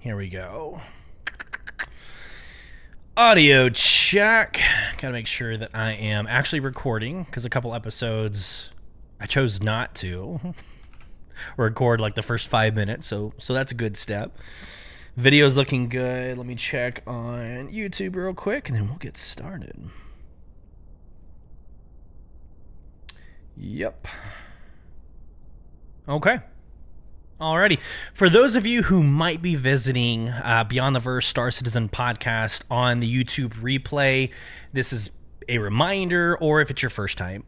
Here we go. Audio check. Gotta make sure that I am actually recording, because a couple episodes I chose not to record like the first 5 minutes, so that's a good step. Video's looking good. Let me check on YouTube real quick, and then we'll get started. Yep. Okay. Alrighty. For those of you who might be visiting Beyond the Verse Star Citizen podcast on the YouTube replay, this is a reminder, or if it's your first time,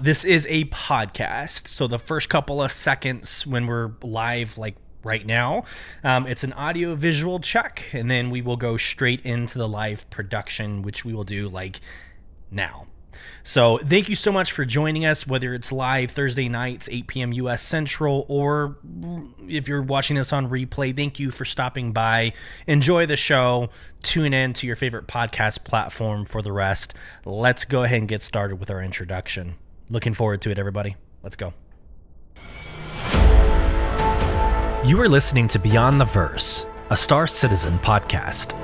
this is a podcast. So the first couple of seconds when we're live, like right now, it's an audio visual check, and then we will go straight into the live production, which we will do like now. So thank you so much for joining us, whether it's live Thursday nights, 8 p.m. U.S. Central, or if you're watching this on replay, thank you for stopping by. Enjoy the show. Tune in to your favorite podcast platform for the rest. Let's go ahead and get started with our introduction. Looking forward to it, everybody. Let's go. You are listening to Beyond the Verse, a Star Citizen podcast.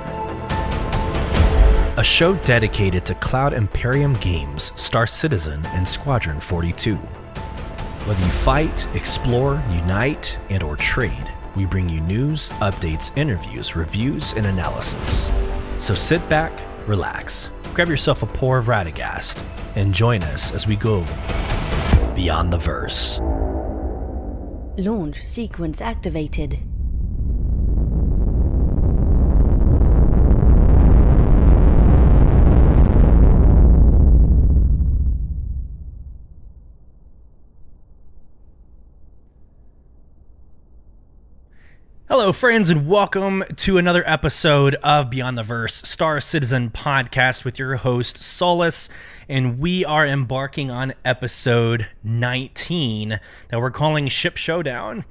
A show dedicated to Cloud Imperium games, Star Citizen, and Squadron 42. Whether you fight, explore, unite, and or trade, we bring you news, updates, interviews, reviews, and analysis. So sit back, relax, grab yourself a pour of Radegast, and join us as we go Beyond the Verse. Launch sequence activated. Hello, friends, and welcome to another episode of Beyond the Verse Star Citizen podcast with your host, Sulyce, and we are embarking on episode 19 that we're calling Ship Showdown.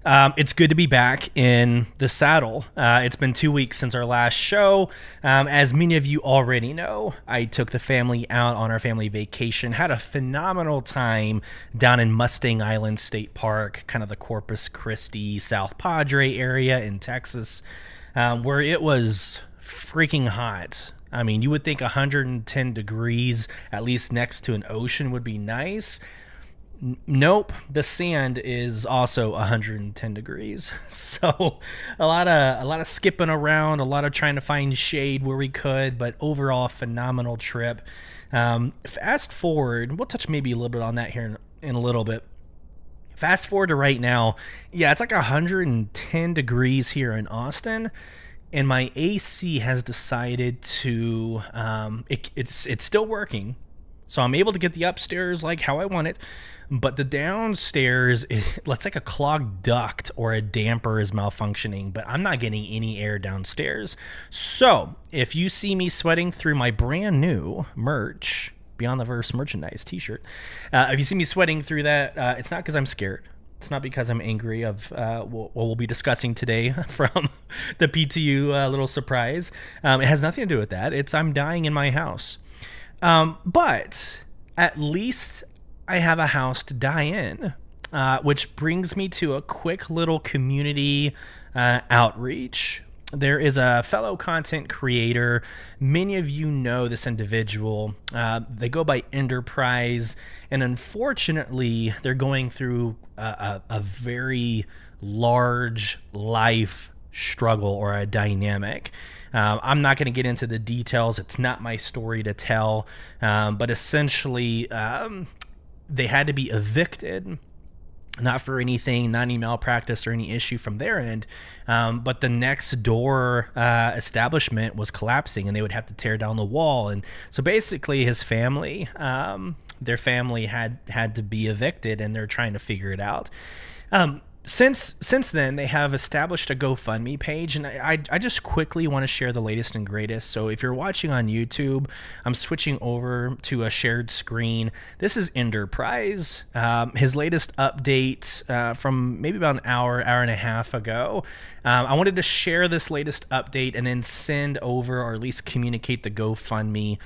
It's good to be back in the saddle. It's been 2 weeks since our last show. As many of you already know, I took the family out on our family vacation, had a phenomenal time down in Mustang Island State Park, kind of the Corpus Christi, South Padre area in Texas, where it was freaking hot. I mean, you would think 110 degrees, at least next to an ocean, would be nice. Nope, the sand is also 110 degrees. So a lot of skipping around, a lot of trying to find shade where we could, but overall phenomenal trip. Fast forward, we'll touch maybe a little bit on that here in a little bit. Fast forward to right now, yeah, it's like 110 degrees here in Austin, and my AC has decided to it's still working. So I'm able to get the upstairs like how I want it, but the downstairs, it's like a clogged duct or a damper is malfunctioning, but I'm not getting any air downstairs. So if you see me sweating through my brand new merch, Beyond the Verse merchandise t-shirt, if you see me sweating through that, it's not because I'm scared. It's not because I'm angry of what we'll be discussing today from the PTU little surprise. It has nothing to do with that. I'm dying in my house. But at least I have a house to die in, which brings me to a quick little community outreach. There is a fellow content creator. Many of you know this individual. They go by Enterprise, and unfortunately, they're going through a very large life struggle or a dynamic. I'm not going to get into the details. It's not my story to tell. But essentially, they had to be evicted, not for anything, not any malpractice or any issue from their end. But the next door establishment was collapsing, and they would have to tear down the wall. And so basically his family, their family had to be evicted, and they're trying to figure it out. Since then, they have established a GoFundMe page, and I just quickly want to share the latest and greatest. So if you're watching on YouTube, I'm switching over to a shared screen. This is Enterprise. His latest update from maybe about an hour and a half ago. I wanted to share this latest update and then send over, or at least communicate, the GoFundMe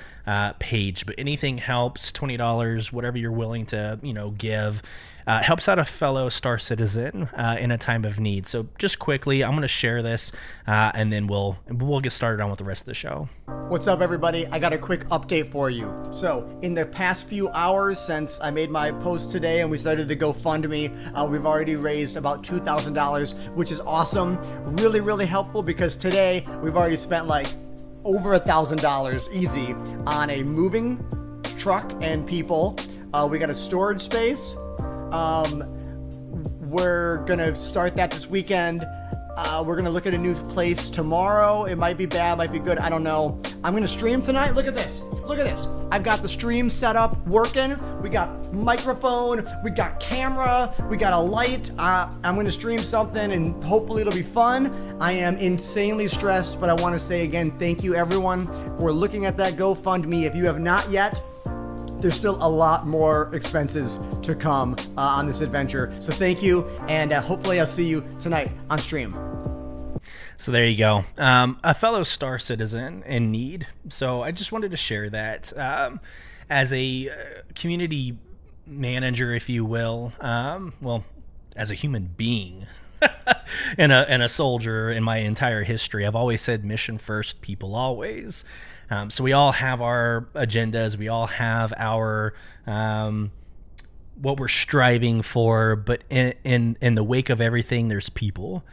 page. But anything helps, $20, whatever you're willing to give. helps out a fellow Star Citizen in a time of need. So just quickly, I'm going to share this, and then we'll get started on with the rest of the show. What's up, everybody? I got a quick update for you. So in the past few hours since I made my post today and we started the GoFundMe, we've already raised about $2,000, which is awesome. Really, really helpful, because today we've already spent like over $1,000 easy on a moving truck and people. We got a storage space. We're gonna start that this weekend. We're gonna look at a new place tomorrow. It might be bad, might be good, I don't know. I'm gonna stream tonight. Look at this. Look at this. I've got the stream set up working. We got microphone, we got camera, we got a light. I'm gonna stream something and hopefully it'll be fun. I am insanely stressed, but I wanna say again, thank you everyone for looking at that GoFundMe. If you have not yet, there's still a lot more expenses to come on this adventure. So thank you, and hopefully I'll see you tonight on stream. So there you go. A fellow Star Citizen in need. So I just wanted to share that as a community manager, if you will. Well, as a human being and a soldier in my entire history, I've always said mission first, people always. So we all have our agendas. We all have our what we're striving for. But in the wake of everything, there's people.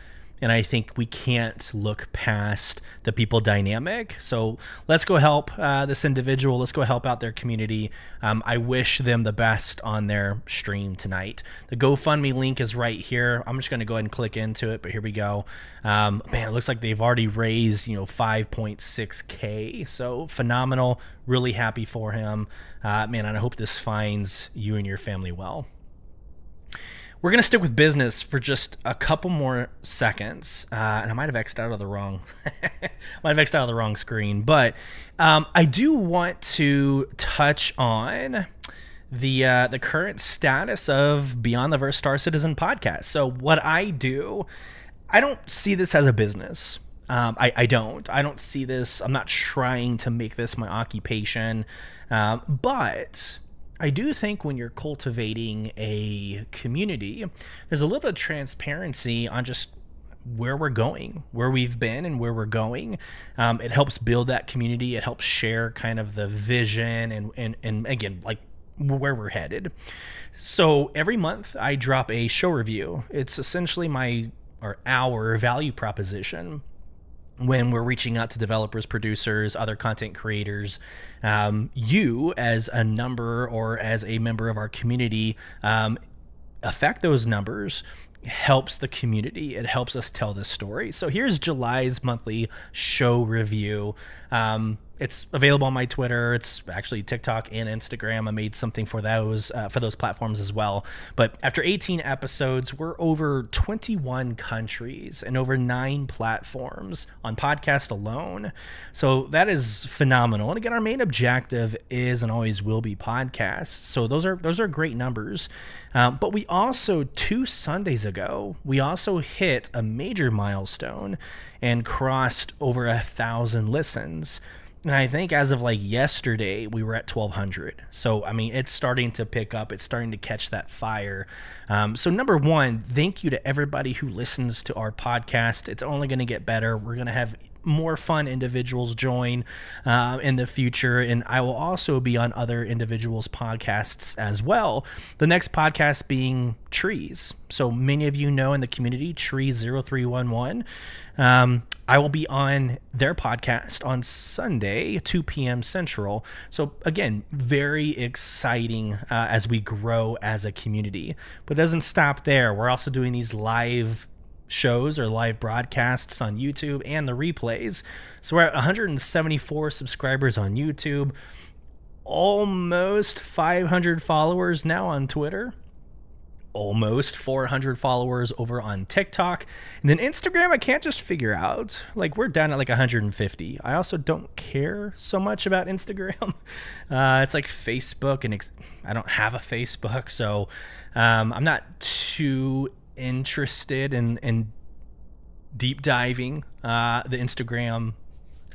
And I think we can't look past the people dynamic. So let's go help this individual. Let's go help out their community. I wish them the best on their stream tonight. The GoFundMe link is right here. I'm just going to go ahead and click into it, but here we go. Man, it looks like they've already raised, 5.6K. So phenomenal. Really happy for him. Man, and I hope this finds you and your family well. We're going to stick with business for just a couple more seconds. And I might have X'd out of the wrong screen, but I do want to touch on the current status of Beyond the Verse Star Citizen podcast. So what I do, I don't see this as a business. I don't see this. I'm not trying to make this my occupation, but I do think when you're cultivating a community, there's a little bit of transparency on just where we're going, where we've been and where we're going. It helps build that community. It helps share kind of the vision and again, like where we're headed. So every month I drop a show review. It's essentially our value proposition when we're reaching out to developers, producers, other content creators. You as a number or as a member of our community affect those numbers, helps the community. It helps us tell this story. So here's July's monthly show review. It's available on my Twitter. It's actually TikTok and Instagram. I made something for those platforms as well. But after 18 episodes, we're over 21 countries and over 9 platforms on podcast alone. So that is phenomenal. And again, our main objective is and always will be podcasts. So those are great numbers. But we also 2 Sundays ago, we also hit a major milestone and crossed over 1,000 listens. And I think as of like yesterday, we were at 1,200. So, I mean, it's starting to pick up. It's starting to catch that fire. So number one, thank you to everybody who listens to our podcast. It's only going to get better. We're going to have more fun individuals join in the future, and I will also be on other individuals' podcasts as well. The next podcast being Trees. So many of you know in the community, Trees 0311. I will be on their podcast on Sunday, 2 p.m. Central. So again, very exciting as we grow as a community. But it doesn't stop there. We're also doing these live shows or live broadcasts on YouTube and the replays. So we're at 174 subscribers on YouTube, almost 500 followers now on Twitter, almost 400 followers over on TikTok, and then Instagram I can't just figure out. Like, we're down at like 150. I also don't care so much about Instagram. It's like Facebook, and I don't have a Facebook, so I'm not too interested in deep diving the Instagram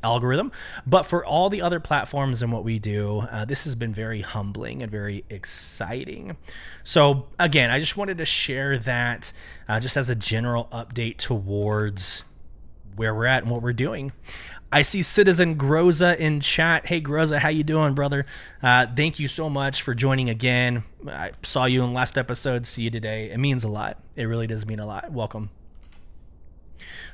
algorithm. But for all the other platforms and what we do, this has been very humbling and very exciting. So again, I just wanted to share that just as a general update towards where we're at and what we're doing. I see Citizen Groza in chat. Hey Groza, how you doing, brother? Thank you so much for joining again. I saw you in last episode. See you today. It means a lot. It really does mean a lot. Welcome.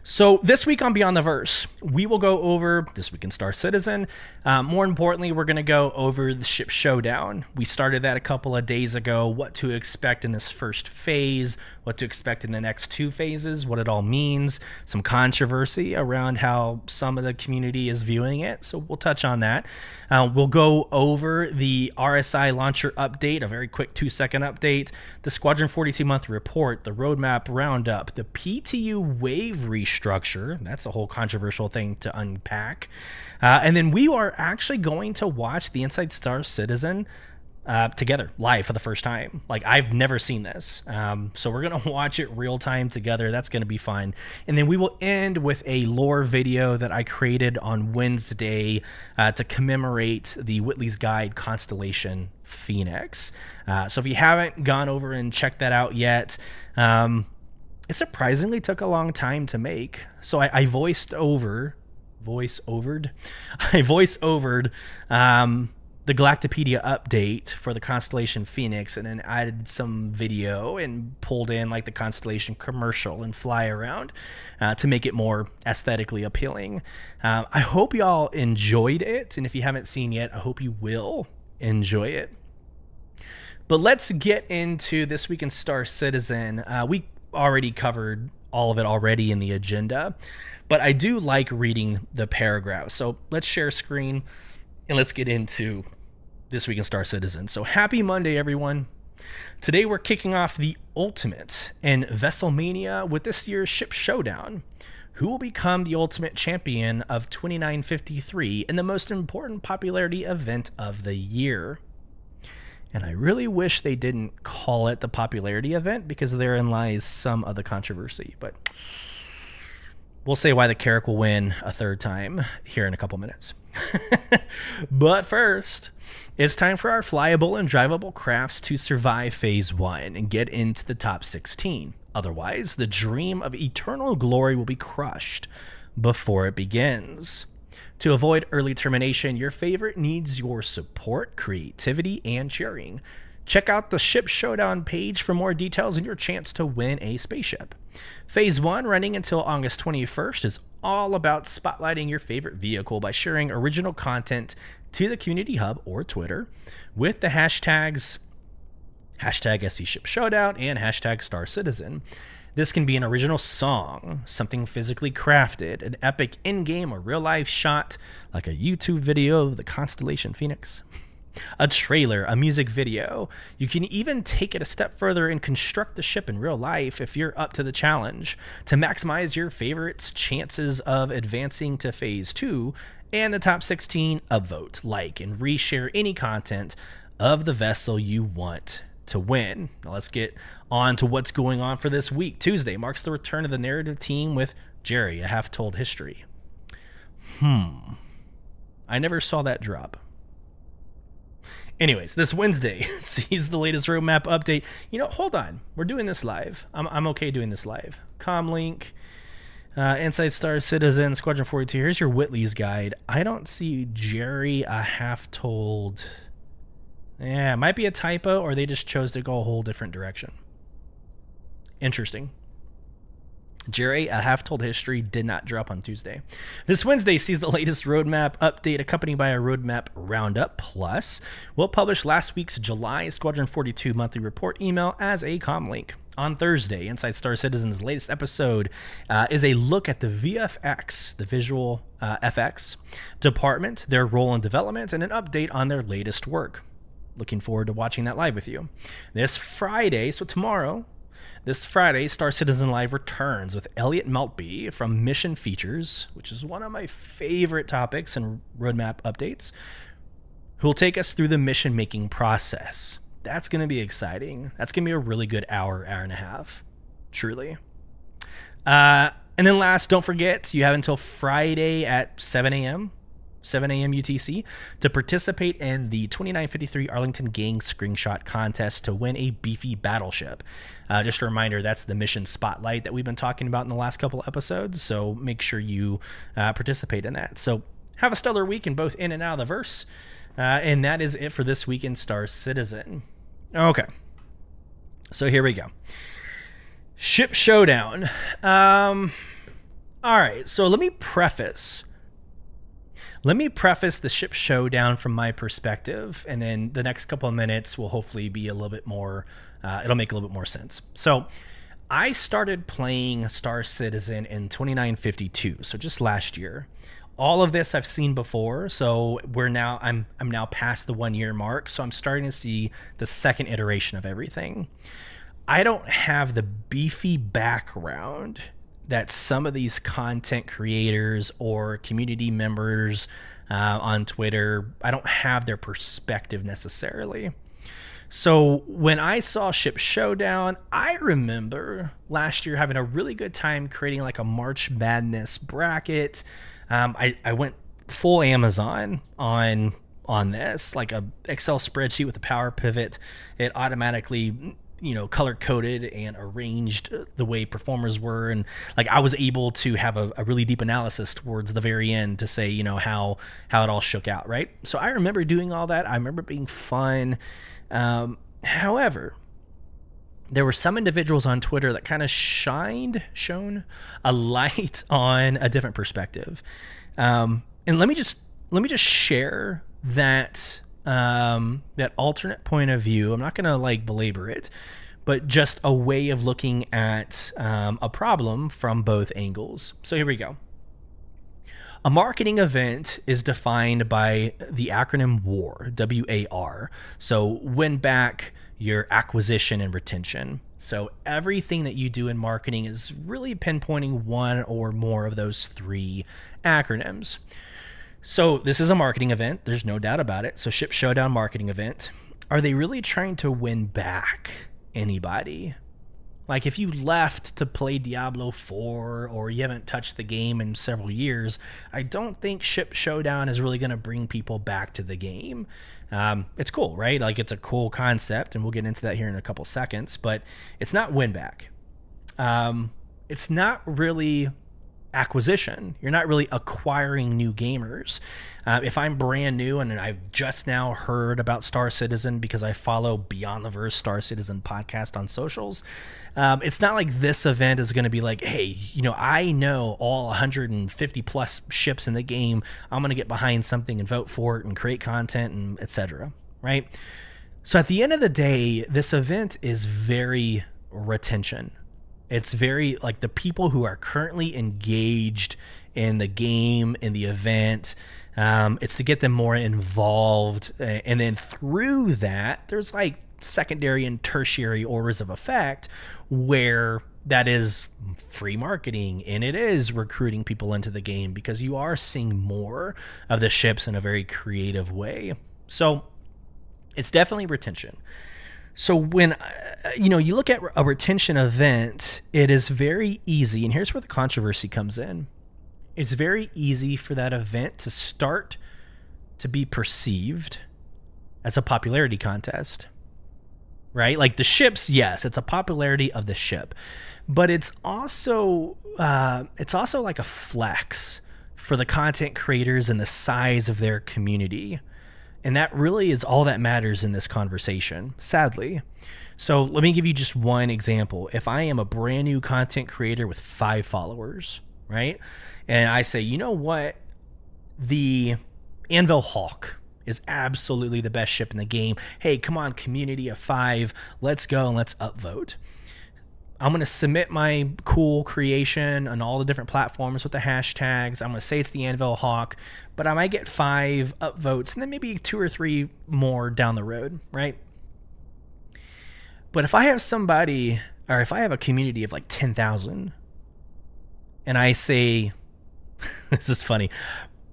So this week on Beyond the Verse, we will go over This Week in Star Citizen. More importantly, we're going to go over the Ship Showdown. We started that a couple of days ago, what to expect in this first phase, what to expect in the next two phases, what it all means, some controversy around how some of the community is viewing it. So we'll touch on that. We'll go over the RSI Launcher update, a very quick 2-second update, the Squadron 42 month report, the roadmap roundup, the PTU Wave Restructure. That's a whole controversial thing to unpack. And then we are actually going to watch the Inside Star Citizen together live for the first time. Like, I've never seen this. So we're going to watch it real time together. That's going to be fun. And then we will end with a lore video that I created on Wednesday to commemorate the Whitley's Guide Constellation Phoenix. So if you haven't gone over and checked that out yet, it surprisingly took a long time to make. So I voice-overed the Galactopedia update for the Constellation Phoenix, and then added some video and pulled in like the Constellation commercial and fly around to make it more aesthetically appealing. I hope y'all enjoyed it, and if you haven't seen yet, I hope you will enjoy it. But let's get into This Week in Star Citizen. We already covered all of it already in the agenda, but I do like reading the paragraphs. So let's share screen and let's get into This Week in Star Citizen. So happy Monday, everyone. Today we're kicking off the ultimate in Vesselmania with this year's Ship Showdown. Who will become the ultimate champion of 2953 in the most important popularity event of the year? And I really wish they didn't call it the popularity event, because therein lies some of the controversy. But we'll say why the Carrack will win a third time here in a couple minutes. But first, it's time for our flyable and drivable crafts to survive Phase 1 and get into the top 16. Otherwise, the dream of eternal glory will be crushed before it begins. To avoid early termination, your favorite needs your support, creativity, and cheering. Check out the Ship Showdown page for more details and your chance to win a spaceship. Phase 1, running until August 21st, is all about spotlighting your favorite vehicle by sharing original content to the Community Hub or Twitter with the hashtags #SC Ship Showdown and #Star Citizen. This can be an original song, something physically crafted, an epic in-game or real-life shot, like a YouTube video of the Constellation Phoenix, a trailer, a music video. You can even take it a step further and construct the ship in real life if you're up to the challenge. To maximize your favorites' chances of advancing to Phase 2 and the top 16, upvote, like, and reshare any content of the vessel you want to win. Now let's get on to what's going on for this week. Tuesday marks the return of the narrative team with Jerry, a half-told history. I never saw that drop. Anyways, this Wednesday sees the latest roadmap update. You know, hold on. We're doing this live. I'm okay doing this live. Comlink, Inside Star Citizen, Squadron 42. Here's your Whitley's Guide. I don't see Jerry, a half-told... Yeah, it might be a typo, or they just chose to go a whole different direction. Interesting. Jerry, a half-told history, did not drop on Tuesday. This Wednesday sees the latest roadmap update accompanied by a roadmap roundup. Plus, we'll publish last week's July Squadron 42 monthly report email as a comlink. On Thursday, Inside Star Citizen's latest episode is a look at the VFX, the visual FX department, their role in development, and an update on their latest work. Looking forward to watching that live with you. This Friday, so tomorrow, this Friday, Star Citizen Live returns with Elliot Maltby from Mission Features, which is one of my favorite topics and roadmap updates, who will take us through the mission-making process. That's going to be exciting. That's going to be a really good hour and a half, truly. And then last, don't forget, you have until Friday at 7 a.m. UTC to participate in the 2953 Arlington Gang Screenshot Contest to win a beefy battleship. Just a reminder, that's the mission spotlight that we've been talking about in the last couple episodes, so make sure you participate in that. So have a stellar week in both in and out of the verse. And that is it for this week in Star Citizen. Okay, so here we go. Ship Showdown. All right, so let me preface the Ship Showdown from my perspective, and then the next couple of minutes will hopefully be a little bit more, it'll make a little bit more sense. So I started playing Star Citizen in 2952, so just last year. All of this I've seen before, so I'm now past the 1 year mark, so I'm starting to see the second iteration of everything. I don't have the beefy background that some of these content creators or community members on Twitter, I don't have their perspective necessarily. So when I saw Ship Showdown, I remember last year having a really good time creating like a March Madness bracket. I went full Amazon on this, like a Excel spreadsheet with a power pivot. It automatically color coded and arranged the way performers were, and like I was able to have a really deep analysis towards the very end to say how it all shook out, right? So I remember doing all that. I remember it being fun. However, there were some individuals on Twitter that kind of shone a light on a different perspective, and let me just share that that alternate point of view. I'm not going to belabor it, but just a way of looking at a problem from both angles. So here we go. A marketing event is defined by the acronym WAR, W-A-R. So win back, your acquisition and retention. So everything that you do in marketing is really pinpointing one or more of those three acronyms. So this is a marketing event. There's no doubt about it. So Ship Showdown marketing event. Are they really trying to win back anybody? Like if you left to play Diablo 4 or you haven't touched the game in several years, I don't think Ship Showdown is really going to bring people back to the game. It's cool, right? Like it's a cool concept, and we'll get into that here in a couple seconds, but it's not win back. It's not really acquisition. You're not really acquiring new gamers. If I'm brand new and I've just now heard about Star Citizen because I follow Beyond the Verse Star Citizen podcast on socials, it's not like this event is going to be like, hey, I know all 150 plus ships in the game. I'm going to get behind something and vote for it and create content and etc. Right? So at the end of the day, this event is very retention. It's very like the people who are currently engaged in the game, in the event. It's to get them more involved. And then through that, there's like secondary and tertiary orders of effect where that is free marketing and it is recruiting people into the game because you are seeing more of the ships in a very creative way. So it's definitely retention. So when you look at a retention event, it is very easy, and here's where the controversy comes in. It's very easy for that event to start to be perceived as a popularity contest, right? Like the ships, yes, it's a popularity of the ship, but it's also like a flex for the content creators and the size of their community. And that really is all that matters in this conversation, sadly. So let me give you just one example. If I am a brand new content creator with 5 followers, right? And I say, you know what? The Anvil Hawk is absolutely the best ship in the game. Hey, come on, community of 5. Let's go and let's upvote. I'm going to submit my cool creation on all the different platforms with the hashtags. I'm going to say it's the Anvil Hawk, but I might get 5 upvotes and then maybe 2 or 3 more down the road, right? But if I have somebody, or if I have a community of like 10,000 and I say, this is funny,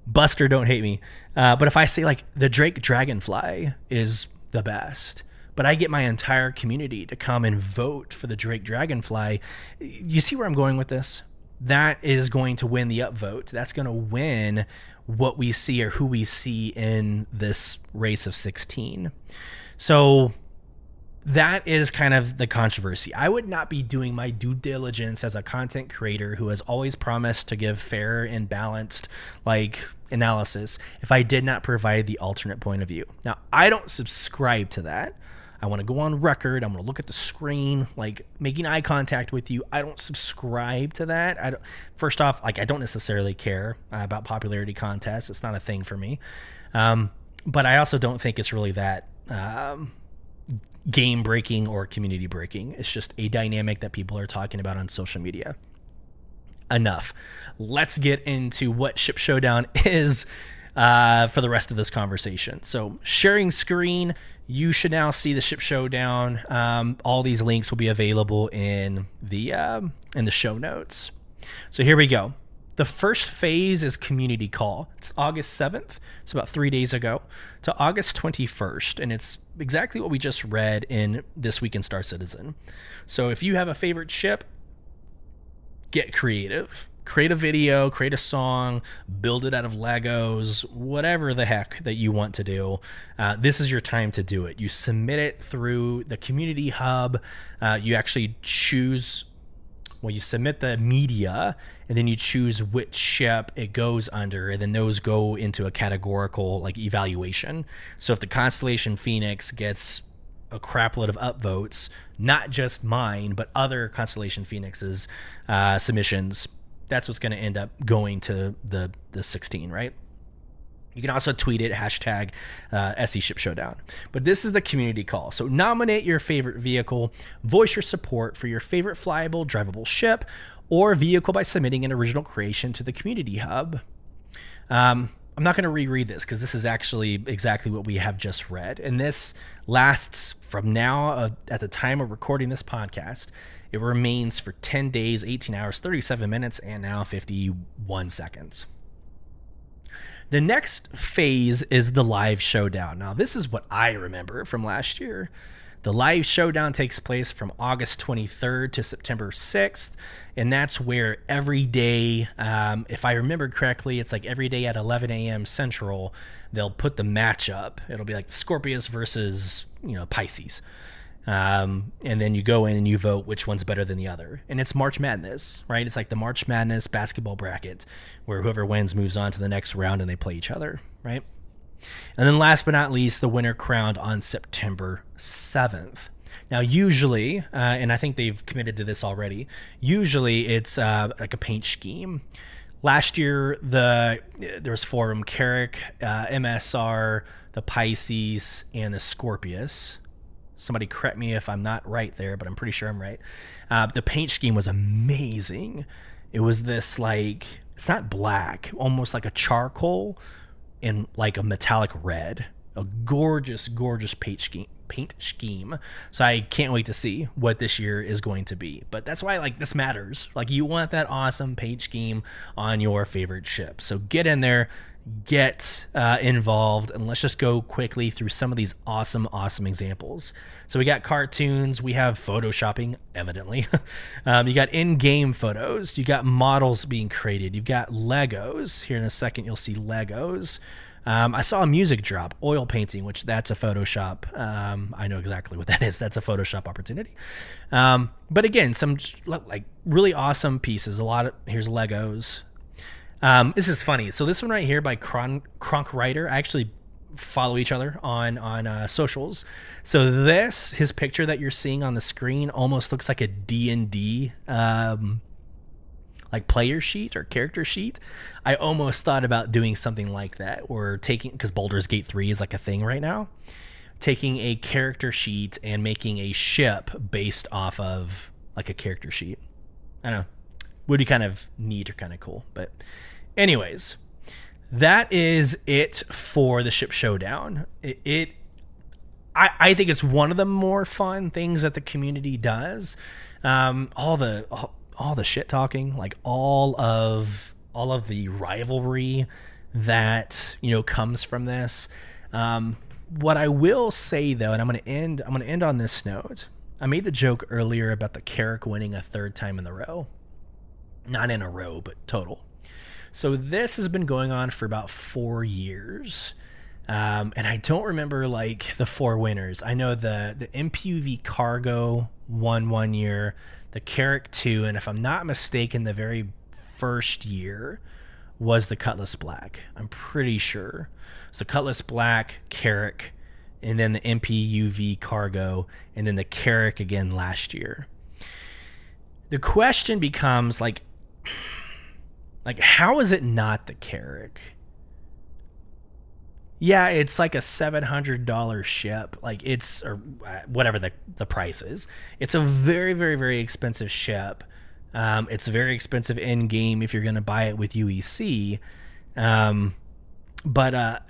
Buster, don't hate me. But if I say like the Drake Dragonfly is the best, but I get my entire community to come and vote for the Drake Dragonfly. You see where I'm going with this? that is going to win the upvote. That's going to win what we see or who we see in this race of 16. So that is kind of the controversy. I would not be doing my due diligence as a content creator who has always promised to give fair and balanced analysis if I did not provide the alternate point of view. Now, I don't subscribe to that. I want to go on record. I'm going to look at the screen, making eye contact with you. I don't subscribe to that. First off, I don't necessarily care about popularity contests. It's not a thing for me. But I also don't think it's really that game breaking or community breaking. It's just a dynamic that people are talking about on social media. Enough. Let's get into what Ship Showdown is for the rest of this conversation. So sharing screen, you should now see the Ship Showdown. All these links will be available in the show notes. So here we go. The first phase is community call. It's August 7th, so about 3 days ago, to August 21st, and it's exactly what we just read in This Week in Star Citizen. So if you have a favorite ship, get creative. Create a video, create a song, build it out of Legos, whatever the heck that you want to do. This is your time to do it. You submit it through the community hub. You actually choose, you submit the media, and then you choose which ship it goes under, and then those go into a categorical evaluation. So if the Constellation Phoenix gets a crapload of upvotes, not just mine, but other Constellation Phoenix's submissions, that's what's going to end up going to the 16, right? You can also tweet it, hashtag SE Ship Showdown. But this is the community call. So nominate your favorite vehicle, voice your support for your favorite flyable, drivable ship, or vehicle by submitting an original creation to the community hub. I'm not going to reread this because this is actually exactly what we have just read. And this lasts from now, at the time of recording this podcast, it remains for 10 days, 18 hours, 37 minutes, and now 51 seconds. The next phase is the live showdown. Now, this is what I remember from last year. The live showdown takes place from August 23rd to September 6th, and that's where every day, if I remember correctly, it's every day at 11 a.m. Central, they'll put the match up. It'll be Scorpius versus, Pisces. And then you go in and you vote which one's better than the other. And it's March Madness, right? It's the March Madness basketball bracket where whoever wins moves on to the next round and they play each other, right? And then last but not least, the winner crowned on September 7th. Now, usually, and I think they've committed to this already, usually it's a paint scheme. Last year, there was four of them: Carrick, MSR, the Pisces, and the Scorpius. Somebody correct me if I'm not right there, but I'm pretty sure I'm right. The paint scheme was amazing. It was this it's not black, almost like a charcoal in a metallic red. A gorgeous, gorgeous paint scheme. So I can't wait to see what this year is going to be. But that's why this matters. You want that awesome paint scheme on your favorite ship. So get in there, get involved, and let's just go quickly through some of these awesome examples. So we got cartoons, we have photoshopping, evidently. You got in-game photos, you got models being created, you've got Legos. Here in a second you'll see Legos. I saw a music drop, oil painting, which that's a Photoshop. I know exactly what that is. That's a Photoshop opportunity. But again, some really awesome pieces. Here's Legos. This is funny. So this one right here by Kronk Writer, I actually follow each other on socials. So his picture that you're seeing on the screen almost looks like a D&D player sheet or character sheet. I almost thought about doing something like that, or because Baldur's Gate 3 is a thing right now, taking a character sheet and making a ship based off of a character sheet. I don't know. Would be kind of neat or kind of cool. But anyways, that is it for the Ship Showdown. I think it's one of the more fun things that the community does. All the shit talking, all of the rivalry that comes from this. What I will say though, and I'm gonna end on this note. I made the joke earlier about the Carrick winning a third time in a row. not in a row, but total. So this has been going on for about 4 years. And I don't remember like the 4 winners. I know the MPUV Cargo won 1 year, the Carrack 2, and if I'm not mistaken, the very first year was the Cutlass Black. I'm pretty sure. So Cutlass Black, Carrack, and then the MPUV Cargo, and then the Carrack again last year. The question becomes like how is it not the Carrack? Yeah, it's like a $700 ship. Like it's, or whatever the price is. It's a very, very, very expensive ship. It's very expensive in game if you're going to buy it with UEC. But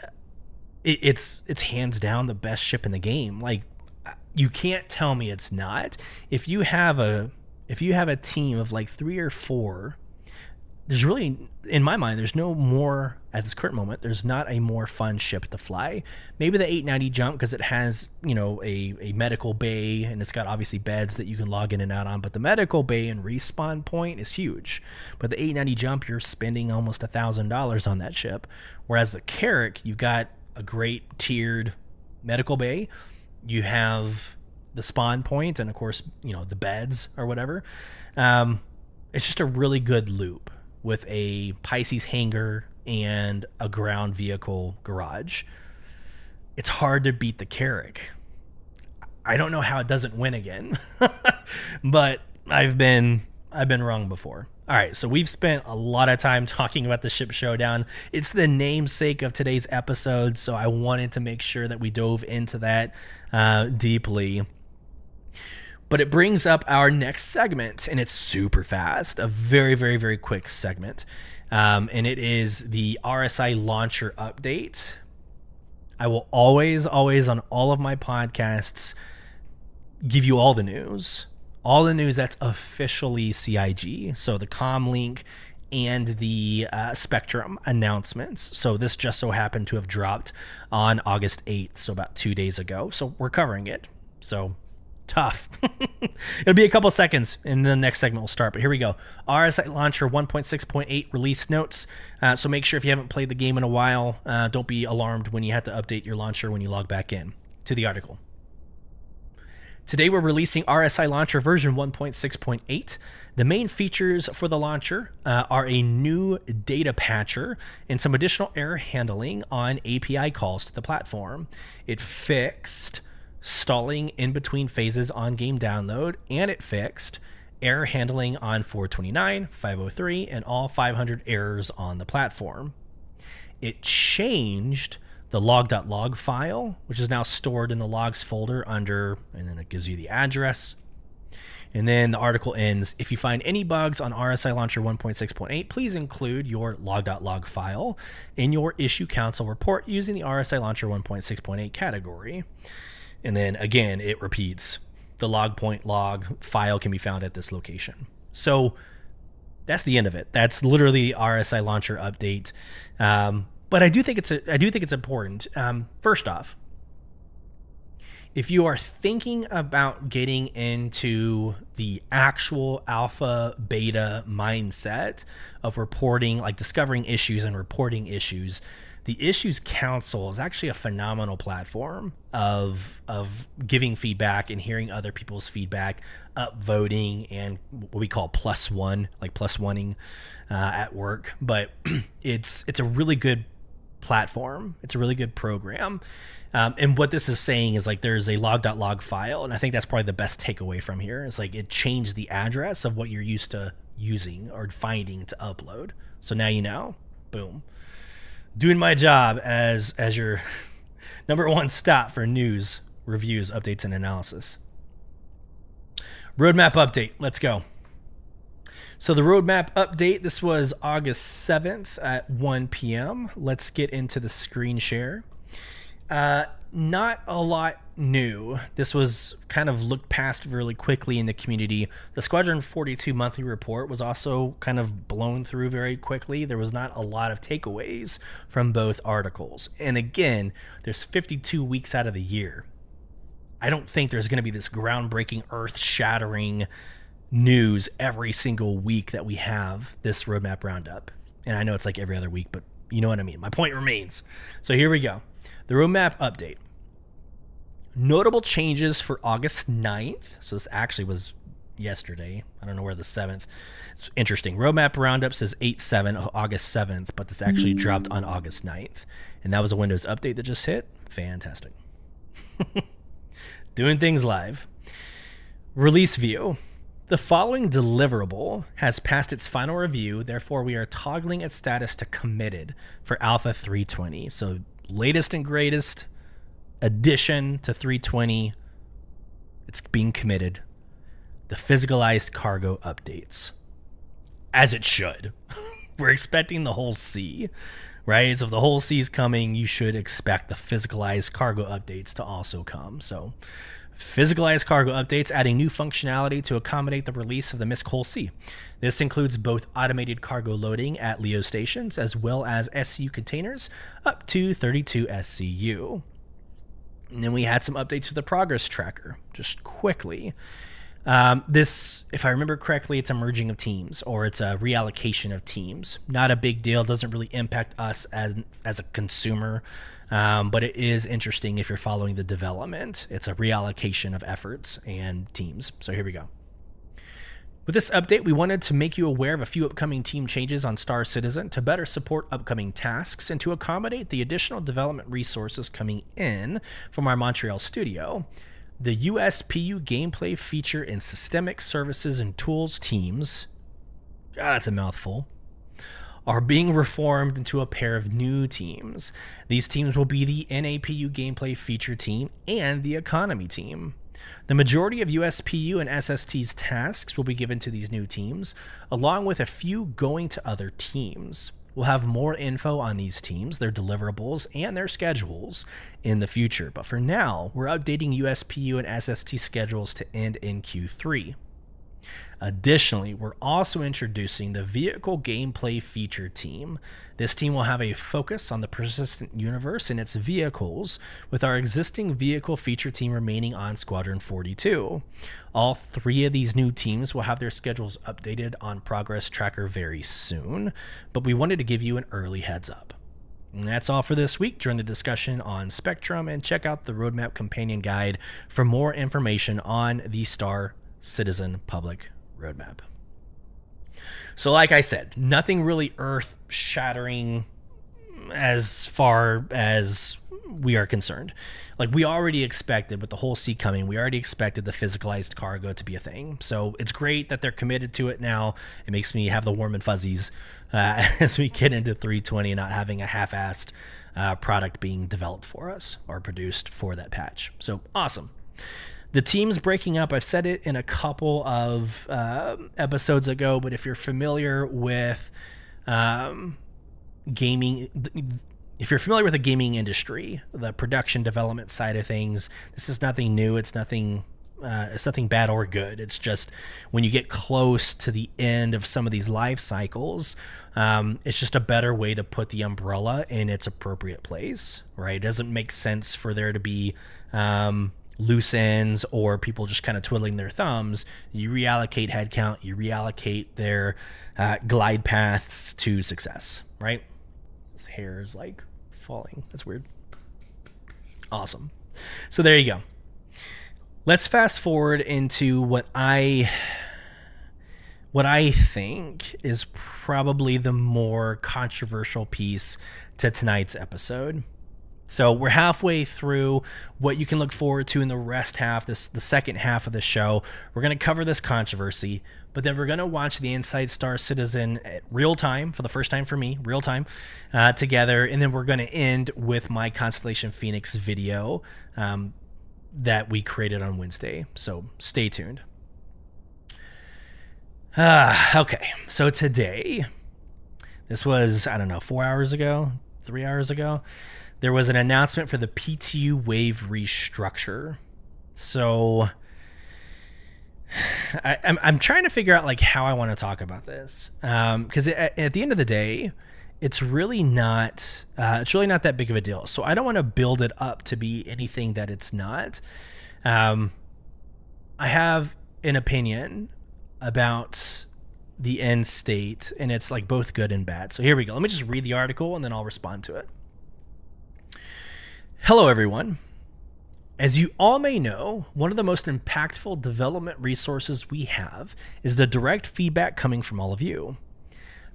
it's hands down the best ship in the game. Like you can't tell me it's not. If you have a team of like 3 or 4, there's really, in my mind, there's no more, at this current moment, there's not a more fun ship to fly. Maybe the 890 Jump, because it has, a medical bay, and it's got obviously beds that you can log in and out on, but the medical bay and respawn point is huge. But the 890 Jump, you're spending almost $1,000 on that ship, whereas the Carrack, you got a great tiered medical bay, you have the spawn point, and of course, the beds or whatever. It's just a really good loop with a Pisces hangar and a ground vehicle garage. It's hard to beat the Carrack. I don't know how it doesn't win again, but I've been wrong before. All right, so we've spent a lot of time talking about the Ship Showdown. It's the namesake of today's episode, so I wanted to make sure that we dove into that deeply. But it brings up our next segment, and it's super fast, a very, very, very quick segment. And it is the RSI Launcher update. I will always on all of my podcasts give you all the news that's officially CIG. So the Comlink and the Spectrum announcements. So this just so happened to have dropped on August 8th, so about 2 days ago. So we're covering it. So tough. It'll be a couple seconds and the next segment will start, but here we go. RSI Launcher 1.6.8 release notes. So make sure if you haven't played the game in a while, don't be alarmed when you have to update your launcher when you log back in. To the article. Today we're releasing RSI Launcher version 1.6.8. The main features for the launcher are a new data patcher and some additional error handling on API calls to the platform. It fixed stalling in between phases on game download, and it fixed error handling on 429, 503, and all 500 errors on the platform. It changed the log.log file, which is now stored in the logs folder under, and then it gives you the address. And then the article ends, if you find any bugs on RSI Launcher 1.6.8, please include your log.log file in your issue council report using the RSI Launcher 1.6.8 category. And then again, it repeats, the log file can be found at this location. So that's the end of it. That's literally RSI Launcher update. But I do think it's important. First off, if you are thinking about getting into the actual alpha beta mindset of reporting, like discovering issues and reporting issues, the Issues Council is actually a phenomenal platform of giving feedback and hearing other people's feedback, upvoting, and what we call +1ing at work. But it's a really good platform. It's a really good program. And what this is saying is like there's a log.log file, and I think that's probably the best takeaway from here. It's like it changed the address of what you're used to using or finding to upload. So now you know. Boom. Doing my job as your number one stop for news, reviews, updates, and analysis. Roadmap update. Let's go. So the roadmap update, this was August 7th at 1 p.m. Let's get into the screen share. Not a lot new. This was kind of looked past really quickly in the community. The Squadron 42 monthly report was also kind of blown through very quickly. There was not a lot of takeaways from both articles. And again, there's 52 weeks out of the year. I don't think there's going to be this groundbreaking, earth-shattering news every single week that we have this roadmap roundup. And I know it's like every other week, but you know what I mean. My point remains. So here we go. The roadmap update. Notable changes for August 9th. So this actually was yesterday. I don't know where the 7th. It's interesting. Roadmap roundup says 8/7, August 7th, but this actually dropped on August 9th. And that was a Windows update that just hit. Fantastic. Doing things live. Release view. The following deliverable has passed its final review. Therefore, we are toggling its status to committed for Alpha 320. So latest and greatest addition to 320. It's being committed. The physicalized cargo updates. As it should. We're expecting the whole C, right? So if the whole C is coming, you should expect the physicalized cargo updates to also come. So physicalized cargo updates, adding new functionality to accommodate the release of the MISC Whole C. This includes both automated cargo loading at LEO stations as well as SCU containers up to 32 SCU. And then we had some updates to the progress tracker, just quickly. This, if I remember correctly, it's a merging of teams, or it's a reallocation of teams. Not a big deal, doesn't really impact us as a consumer, but it is interesting if you're following the development. It's a reallocation of efforts and teams. So here we go. With this update, we wanted to make you aware of a few upcoming team changes on Star Citizen to better support upcoming tasks and to accommodate the additional development resources coming in from our Montreal studio. The USPU gameplay feature and systemic services and tools teams, God, that's a mouthful, are being reformed into a pair of new teams. These teams will be the NAPU gameplay feature team and the economy team. The majority of USPU and SST's tasks will be given to these new teams, along with a few going to other teams. We'll have more info on these teams, their deliverables, and their schedules in the future. But for now, we're updating USPU and SST schedules to end in Q3. Additionally, we're also introducing the vehicle gameplay feature team. This team will have a focus on the persistent universe and its vehicles, with our existing vehicle feature team remaining on Squadron 42. All three of these new teams will have their schedules updated on Progress Tracker very soon, but we wanted to give you an early heads up. And that's all for this week. Join the discussion on Spectrum and check out the Roadmap Companion Guide for more information on the Star Citizen Public Roadmap. So like I said, nothing really earth-shattering as far as we are concerned. Like, we already expected, with the whole C coming, we already expected the physicalized cargo to be a thing. So it's great that they're committed to it now. It makes me have the warm and fuzzies as we get into 320 and not having a half-assed product being developed for us or produced for that patch. So awesome. The team's breaking up. I've said it in a couple of episodes ago, but if you're familiar with gaming, if you're familiar with the gaming industry, the production development side of things, this is nothing new. It's nothing bad or good. It's just when you get close to the end of some of these life cycles, it's just a better way to put the umbrella in its appropriate place, right? It doesn't make sense for there to be loose ends or people just kind of twiddling their thumbs. You reallocate headcount, you reallocate their glide paths to success, right? This hair is like falling. That's weird. Awesome. So there you go. Let's fast forward into what I think is probably the more controversial piece to tonight's episode. So we're halfway through what you can look forward to in the the second half of the show. We're going to cover this controversy, but then we're going to watch the Inside Star Citizen at real time, for the first time for me, real time, together. And then we're going to end with my Constellation Phoenix video that we created on Wednesday. So stay tuned. Okay, so today, this was, 4 hours ago, 3 hours ago, there was an announcement for the PTU Wave Restructure. So I'm trying to figure out how I want to talk about this, because at the end of the day, it's really not that big of a deal. So I don't want to build it up to be anything that it's not. I have an opinion about the end state, and it's like both good and bad. So here we go. Let me just read the article and then I'll respond to it. Hello, everyone. As you all may know, one of the most impactful development resources we have is the direct feedback coming from all of you.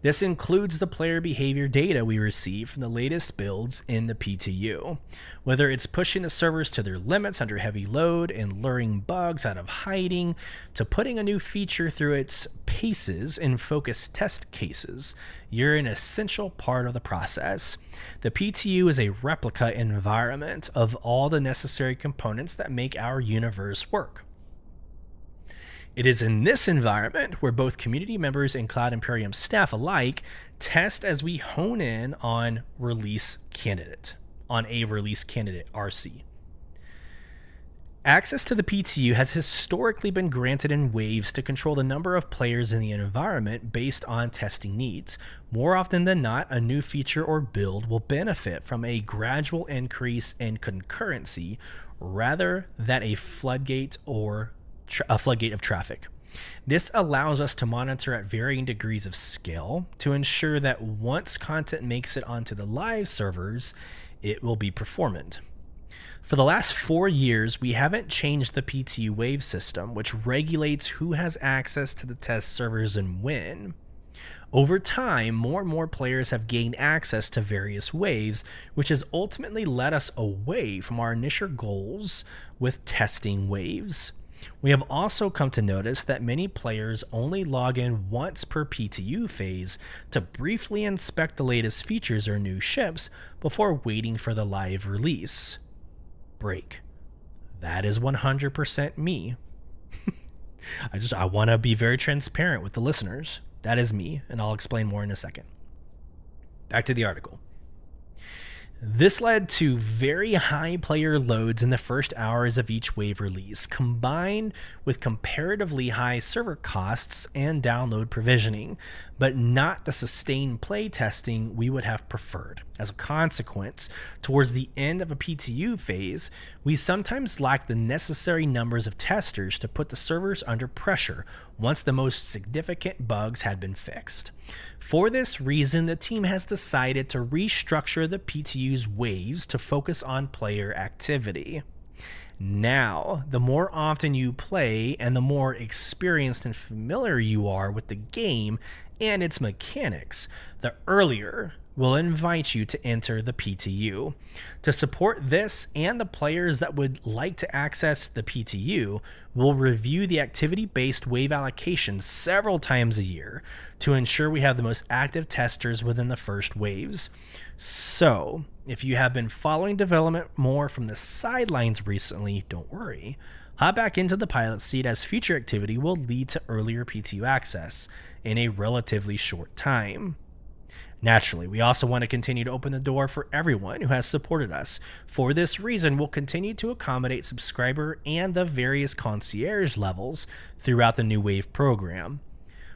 This includes the player behavior data we receive from the latest builds in the PTU. Whether it's pushing the servers to their limits under heavy load and luring bugs out of hiding, to putting a new feature through its paces in focused test cases, you're an essential part of the process. The PTU is a replica environment of all the necessary components that make our universe work. It is in this environment where both community members and Cloud Imperium staff alike test as we hone in on a release candidate, RC. Access to the PTU has historically been granted in waves to control the number of players in the environment based on testing needs. More often than not, a new feature or build will benefit from a gradual increase in concurrency rather than a floodgate of traffic. This allows us to monitor at varying degrees of scale to ensure that once content makes it onto the live servers, it will be performant. For the last 4 years, we haven't changed the PTU Wave system, which regulates who has access to the test servers and when. Over time, more and more players have gained access to various waves, which has ultimately led us away from our initial goals with testing waves. We have also come to notice that many players only log in once per PTU phase to briefly inspect the latest features or new ships before waiting for the live release. Break. That is 100% me. I want to be very transparent with the listeners. That is me, and I'll explain more in a second. Back to the article. This led to very high player loads in the first hours of each wave release, combined with comparatively high server costs and download provisioning, but not the sustained play testing we would have preferred. As a consequence, towards the end of a PTU phase, we sometimes lack the necessary numbers of testers to put the servers under pressure once the most significant bugs had been fixed. For this reason, the team has decided to restructure the PTU's waves to focus on player activity. Now, the more often you play and the more experienced and familiar you are with the game and its mechanics, the earlier we'll invite you to enter the PTU. To support this and the players that would like to access the PTU, we'll review the activity-based wave allocation several times a year to ensure we have the most active testers within the first waves. So, if you have been following development more from the sidelines recently, don't worry. Hop back into the pilot seat as future activity will lead to earlier PTU access in a relatively short time. Naturally, we also want to continue to open the door for everyone who has supported us. For this reason, we'll continue to accommodate subscriber and the various concierge levels throughout the New Wave program.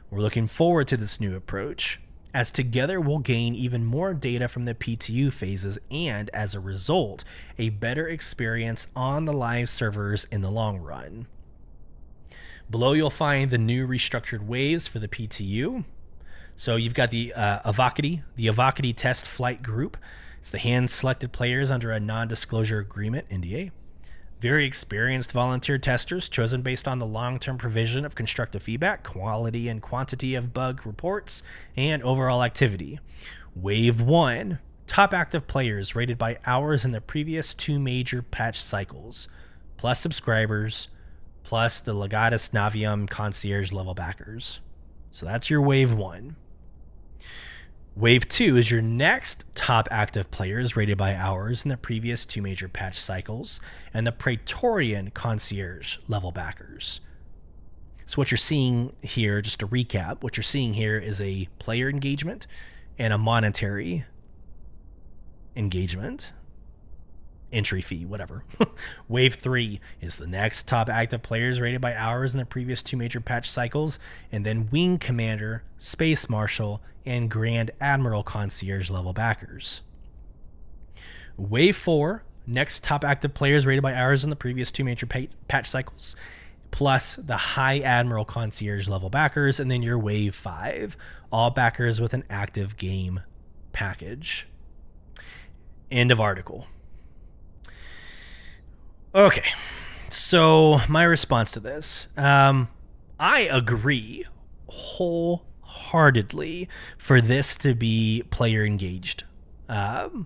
We're looking forward to this new approach, as together we'll gain even more data from the PTU phases and, as a result, a better experience on the live servers in the long run. Below, you'll find the new restructured waves for the PTU. So you've got the Avocity Test Flight Group. It's the hand-selected players under a non-disclosure agreement, NDA. Very experienced volunteer testers chosen based on the long-term provision of constructive feedback, quality and quantity of bug reports, and overall activity. Wave 1, top active players rated by hours in the previous 2 major patch cycles, plus subscribers, plus the Legatus Navium concierge level backers. So that's your Wave 1. Wave 2 is your next top active players rated by hours in the previous 2 major patch cycles, and the Praetorian concierge level backers. So what you're seeing here, just to recap, what you're seeing here is a player engagement and a monetary engagement. Entry fee, whatever. Wave 3 is the next top active players rated by hours in the previous 2 major patch cycles, and then Wing Commander, Space Marshal, and Grand Admiral concierge level backers. Wave 4, next top active players rated by hours in the previous 2 major patch cycles, plus the High Admiral Concierge level backers, and then your Wave 5, all backers with an active game package. End of article. Okay, so my response to this, I agree wholeheartedly for this to be player engaged. The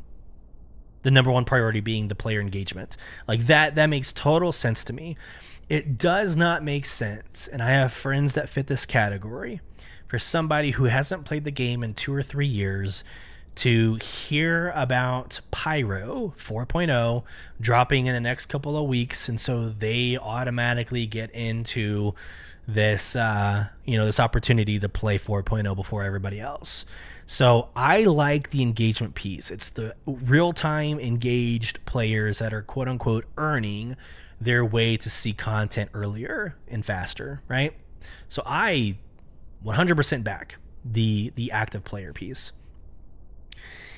number one priority being the player engagement. Like that makes total sense to me. It does not make sense, and I have friends that fit this category, for somebody who hasn't played the game in 2 or 3 years to hear about Pyro 4.0 dropping in the next couple of weeks, and so they automatically get into this this opportunity to play 4.0 before everybody else. So I like the engagement piece. It's the real-time engaged players that are quote-unquote earning their way to see content earlier and faster, right? So I 100% back the active player piece.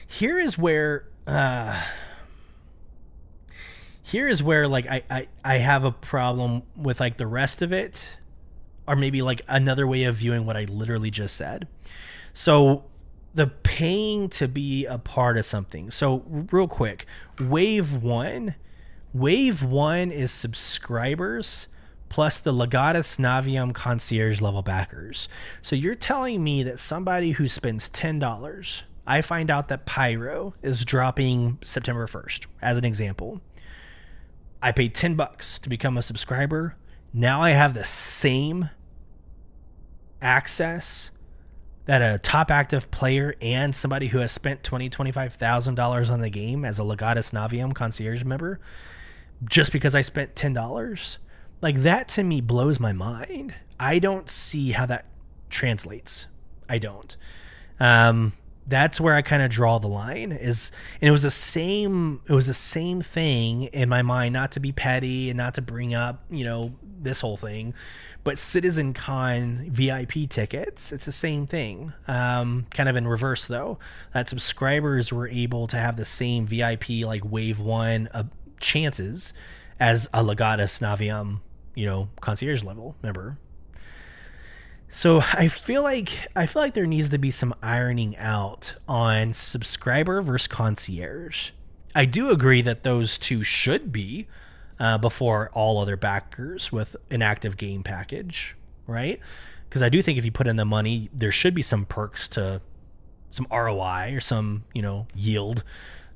Here is where like I have a problem with like the rest of it, or maybe like another way of viewing what I literally just said. So the paying to be a part of something. So real quick, Wave 1 is subscribers plus the Legatus Navium Concierge level backers. So you're telling me that somebody who spends $10, I find out that Pyro is dropping September 1st, as an example. I paid $10 to become a subscriber. Now I have the same access that a top active player and somebody who has spent $25,000 on the game as a Legatus Navium Concierge member, just because I spent $10. Like, that to me blows my mind. I don't see how that translates. I don't. That's where I kind of draw the line, and it was the same thing in my mind, not to be petty and not to bring up, this whole thing, but CitizenCon VIP tickets, it's the same thing. Kind of in reverse though, that subscribers were able to have the same VIP, like Wave 1 chances as a Legatus Navium, concierge level member. So I feel like there needs to be some ironing out on subscriber versus concierge. I do agree that those two should be before all other backers with an active game package, right? Because I do think if you put in the money, there should be some perks to some ROI or some, yield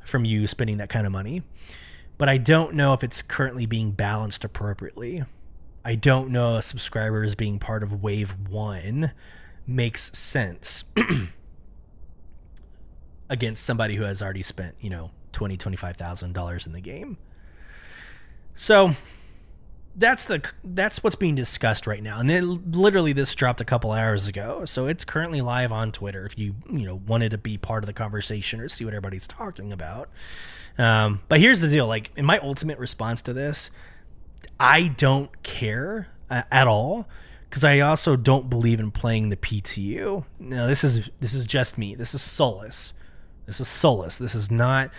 from you spending that kind of money. But I don't know if it's currently being balanced appropriately. I don't know if subscribers being part of Wave 1 makes sense against somebody who has already spent, $25,000 in the game. So that's what's being discussed right now. And then literally this dropped a couple hours ago. So it's currently live on Twitter if you wanted to be part of the conversation or see what everybody's talking about. But here's the deal. Like, in my ultimate response to this, I don't care at all, because I also don't believe in playing the PTU. No, this is just me. This is Sulyce. This is not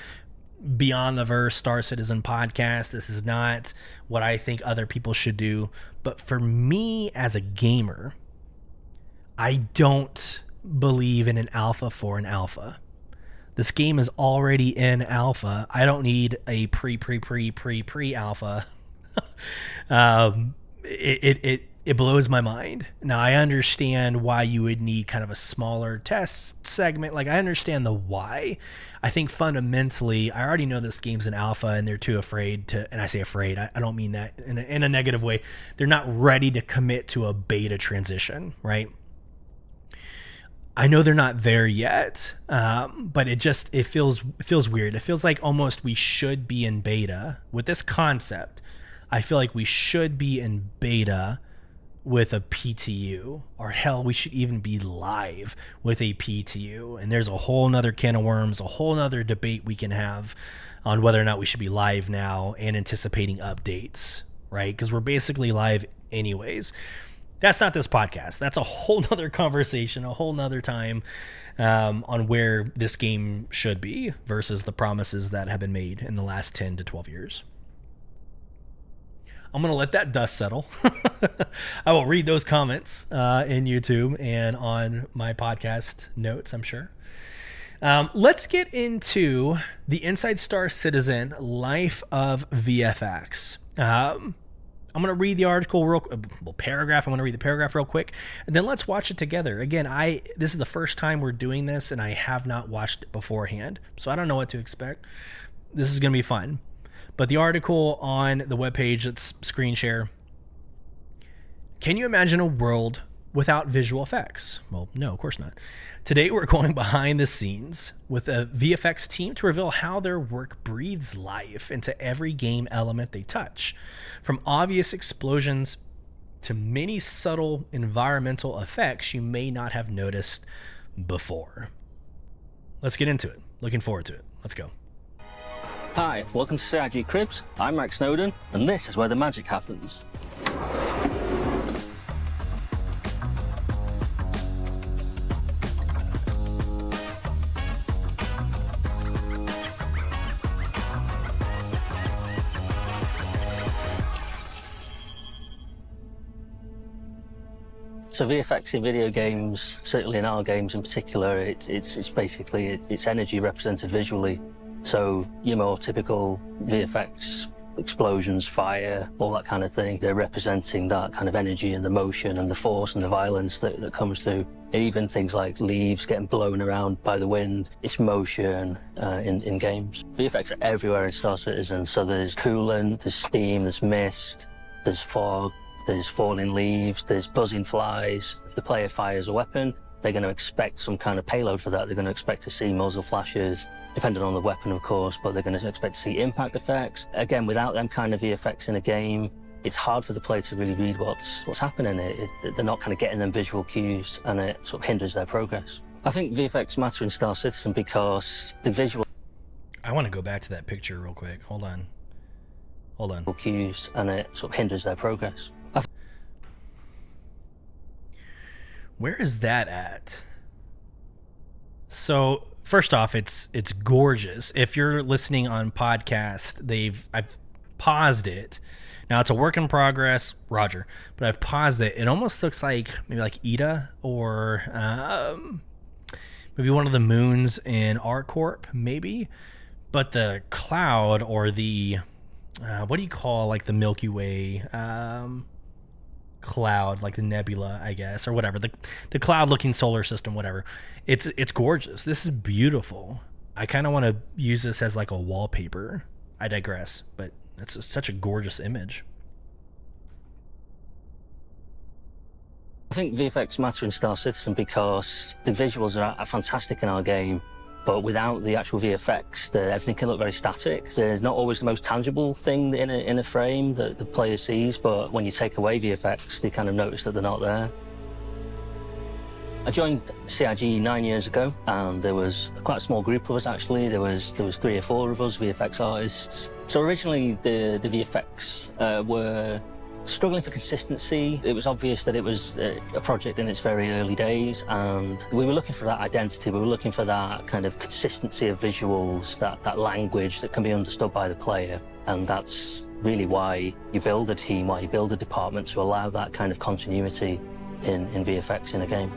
Beyond the Verse Star Citizen podcast. This is not what I think other people should do. But for me as a gamer, I don't believe in an alpha for an alpha. This game is already in alpha. I don't need a pre alpha. It blows my mind. Now, I understand why you would need kind of a smaller test segment. Like, I understand the why. I think fundamentally, I already know this game's an alpha and they're too afraid to, and I say afraid, I don't mean that in a negative way. They're not ready to commit to a beta transition, right? I know they're not there yet, but it feels weird. It feels like almost we should be in beta with this concept. I feel like we should be in beta with a PTU, or hell, we should even be live with a PTU. And there's a whole nother can of worms, a whole nother debate we can have on whether or not we should be live now and anticipating updates, right? Because we're basically live anyways. That's not this podcast. That's a whole nother conversation, a whole nother time on where this game should be versus the promises that have been made in the last 10 to 12 years. I'm going to let that dust settle. I will read those comments in YouTube and on my podcast notes, I'm sure. Let's get into the Inside Star Citizen Life of VFX. I'm going to read the article paragraph. I'm going to read the paragraph real quick, and then let's watch it together. Again, this is the first time we're doing this, and I have not watched it beforehand, so I don't know what to expect. This is going to be fun. But the article on the webpage, let's screen share. Can you imagine a world without visual effects? Well, no, of course not. Today, we're going behind the scenes with a VFX team to reveal how their work breathes life into every game element they touch, from obvious explosions to many subtle environmental effects you may not have noticed before. Let's get into it. Looking forward to it. Let's go. Hi, welcome to CIG Cribs. I'm Max Snowden, and this is where the magic happens. So VFX in video games, certainly in our games in particular, it's basically it's energy represented visually. So your more typical VFX, explosions, fire, all that kind of thing, they're representing that kind of energy and the motion and the force and the violence that comes through. Even things like leaves getting blown around by the wind, it's motion in games. VFX are everywhere in Star Citizen, so there's coolant, there's steam, there's mist, there's fog, there's falling leaves, there's buzzing flies. If the player fires a weapon, they're going to expect some kind of payload for that. They're going to expect to see muzzle flashes, depending on the weapon, of course, but they're going to expect to see impact effects. Again, without them kind of VFX in a game, it's hard for the player to really read what's happening. They're not kind of getting them visual cues, and it sort of hinders their progress. I think VFX matter in Star Citizen because the visual... I want to go back to that picture real quick. Hold on. ...cues, and it sort of hinders their progress. Where is that at? So first off, it's gorgeous. If you're listening on podcast, I've paused it. Now it's a work in progress, Roger, but I've paused it. It almost looks like maybe like Ida or maybe one of the moons in R-Corp, maybe. But the cloud or the what do you call like the Milky Way cloud, like the nebula, I guess, or whatever, the cloud looking solar system, whatever. It's gorgeous. This is beautiful. I kind of want to use this as like a wallpaper. I digress, but it's such a gorgeous image. I think VFX matter in Star Citizen because the visuals are fantastic in our game, but without the actual VFX, everything can look very static. There's not always the most tangible thing in a frame that the player sees, but when you take away VFX, they kind of notice that they're not there. I joined CIG 9 years ago, and there was quite a small group of us, actually. There was 3 or 4 of us, VFX artists. So originally, the VFX were struggling for consistency. It was obvious that it was a project in its very early days, and we were looking for that identity. We were looking for that kind of consistency of visuals, that language that can be understood by the player. And that's really why you build a team, why you build a department, to allow that kind of continuity in VFX in a game.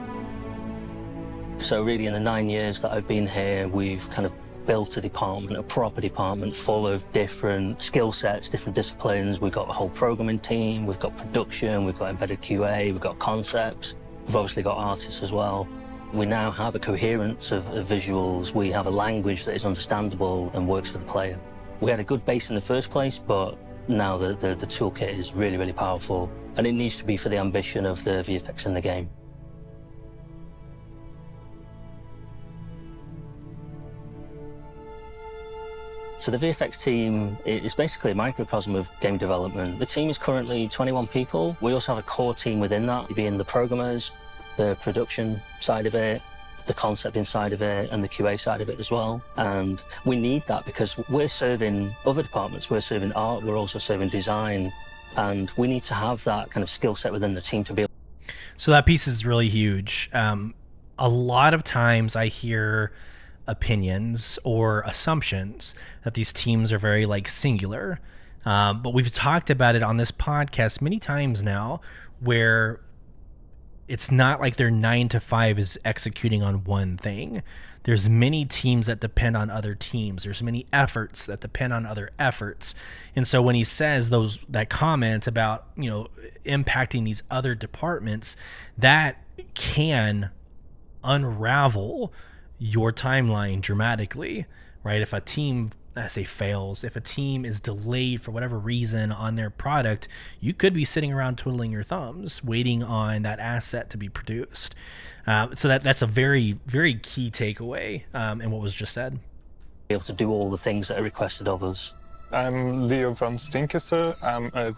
So really, in the 9 years that I've been here, we've kind of built a department, a proper department full of different skill sets, different disciplines. We've got a whole programming team, we've got production, we've got embedded QA, we've got concepts. We've obviously got artists as well. We now have a coherence of visuals. We have a language that is understandable and works for the player. We had a good base in the first place, but now the toolkit is really, really powerful, and it needs to be for the ambition of the VFX in the game. So the VFX team is basically a microcosm of game development. The team is currently 21 people. We also have a core team within that, being the programmers, the production side of it, the concepting side of it, and the QA side of it as well. And we need that because we're serving other departments. We're serving art, we're also serving design, and we need to have that kind of skill set within the team to be able. So that piece is really huge. A lot of times I hear opinions or assumptions that these teams are very like singular. But we've talked about it on this podcast many times now, where it's not like their 9 to 5 is executing on one thing. There's many teams that depend on other teams. There's many efforts that depend on other efforts. And so when he says that comment about, impacting these other departments, that can unravel your timeline dramatically, right? If a team, fails, if a team is delayed for whatever reason on their product, you could be sitting around twiddling your thumbs, waiting on that asset to be produced. So that's a very, very key takeaway in what was just said. Be able to do all the things that are requested of us. I'm Leo van Stinkisse. I'm a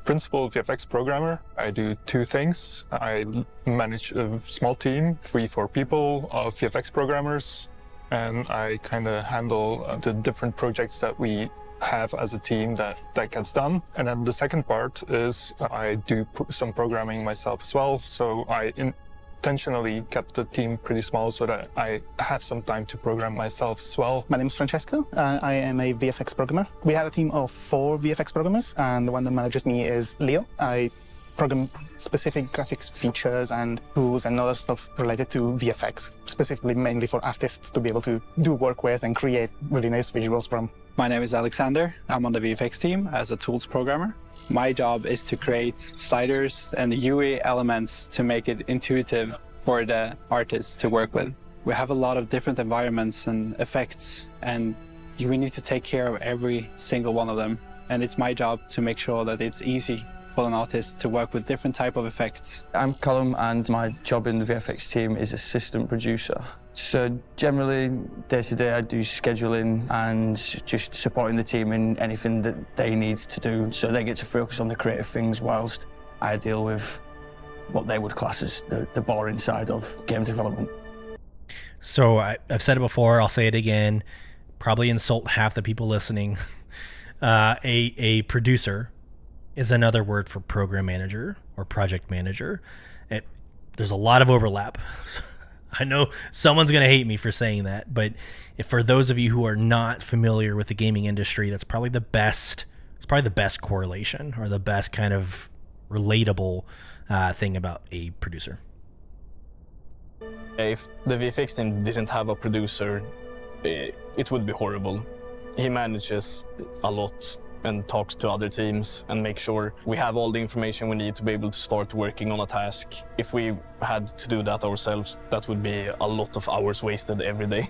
principal VFX programmer. I do two things. I manage a small team, 3-4 people of VFX programmers, and I kind of handle the different projects that we have as a team that gets done. And then the second part is I do some programming myself as well. So I intentionally kept the team pretty small so that I have some time to program myself as well. My name is Francesco. I am a VFX programmer. We had a team of 4 VFX programmers, and the one that manages me is Leo. I program specific graphics features and tools and other stuff related to VFX, specifically mainly for artists to be able to do work with and create really nice visuals from. My name is Alexander. I'm on the VFX team as a tools programmer. My job is to create sliders and UI elements to make it intuitive for the artists to work with. We have a lot of different environments and effects, and we need to take care of every single one of them. And it's my job to make sure that it's easy for an artist to work with different type of effects. I'm Callum, and my job in the VFX team is assistant producer. So generally, day to day, I do scheduling and just supporting the team in anything that they need to do. So they get to focus on the creative things whilst I deal with what they would class as the boring side of game development. So I've said it before, I'll say it again, probably insult half the people listening. A producer is another word for program manager or project manager. There's a lot of overlap. I know someone's going to hate me for saying that, but for those of you who are not familiar with the gaming industry, that's probably the best. It's probably the best correlation or the best kind of relatable thing about a producer. If the VFX team didn't have a producer, it would be horrible. He manages a lot and talks to other teams and makes sure we have all the information we need to be able to start working on a task. If we had to do that ourselves, that would be a lot of hours wasted every day.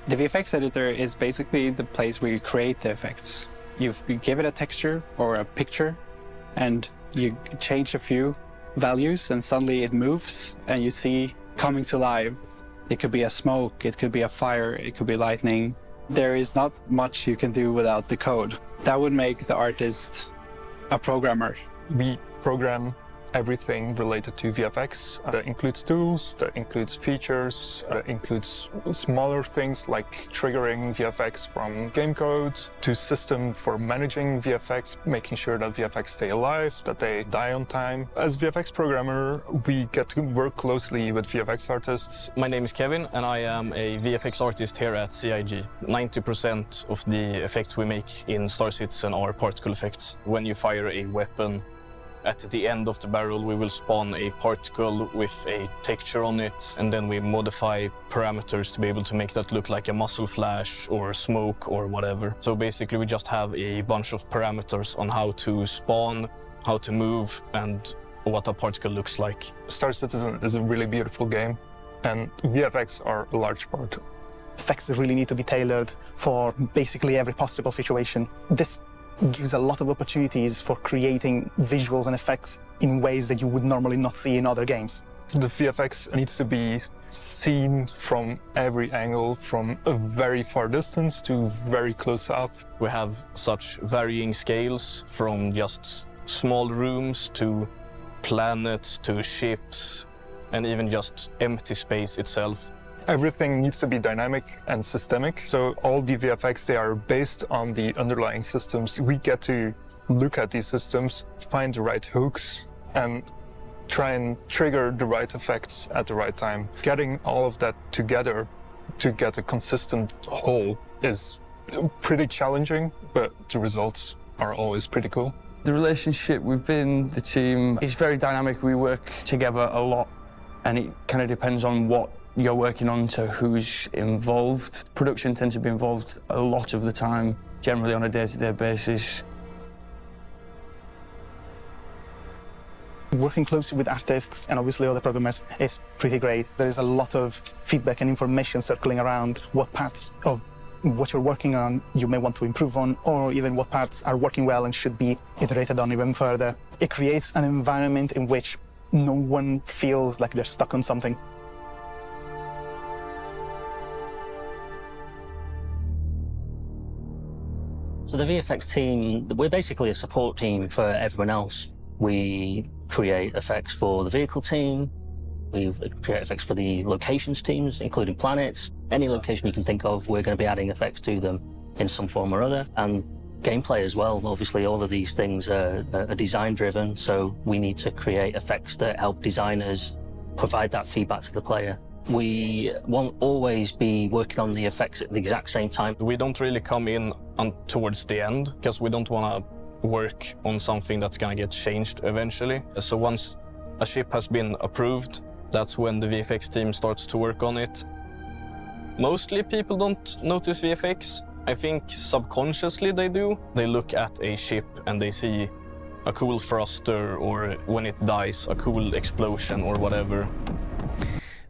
The VFX editor is basically the place where you create the effects. You give it a texture or a picture, and you change a few values, and suddenly it moves, and you see coming to life. It could be a smoke, it could be a fire, it could be lightning. There is not much you can do without the code. That would make the artist a programmer. We program everything related to VFX. That includes tools, that includes features, that includes smaller things like triggering VFX from game code to system for managing VFX, making sure that VFX stay alive, that they die on time. As VFX programmer, we get to work closely with VFX artists. My name is Kevin, and I am a VFX artist here at CIG. 90% of the effects we make in Star Citizen are particle effects. When you fire a weapon, at the end of the barrel, we will spawn a particle with a texture on it, and then we modify parameters to be able to make that look like a muzzle flash or smoke or whatever. So basically, we just have a bunch of parameters on how to spawn, how to move, and what a particle looks like. Star Citizen is a really beautiful game, and VFX are a large part. Effects really need to be tailored for basically every possible situation. This gives a lot of opportunities for creating visuals and effects in ways that you would normally not see in other games. The VFX needs to be seen from every angle, from a very far distance to very close up. We have such varying scales, from just small rooms to planets to ships, and even just empty space itself. Everything needs to be dynamic and systemic, so all the VFX, they are based on the underlying systems. We get to look at these systems, find the right hooks, and try and trigger the right effects at the right time. Getting all of that together to get a consistent whole is pretty challenging, but the results are always pretty cool. The relationship within the team is very dynamic. We work together a lot, and it kind of depends on what you're working on to who's involved. Production tends to be involved a lot of the time, generally on a day-to-day basis. Working closely with artists and obviously other programmers is pretty great. There is a lot of feedback and information circling around what parts of what you're working on you may want to improve on, or even what parts are working well and should be iterated on even further. It creates an environment in which no one feels like they're stuck on something. So the VFX team, we're basically a support team for everyone else. We create effects for the vehicle team, we create effects for the locations teams, including planets. Any location you can think of, we're going to be adding effects to them in some form or other. And gameplay as well. Obviously, all of these things are design-driven, so we need to create effects that help designers provide that feedback to the player. We won't always be working on the effects at the exact same time. We don't really come in towards the end, because we don't want to work on something that's going to get changed eventually. So once a ship has been approved, that's when the VFX team starts to work on it. Mostly people don't notice VFX. I think subconsciously they do. They look at a ship and they see a cool thruster, or when it dies, a cool explosion or whatever.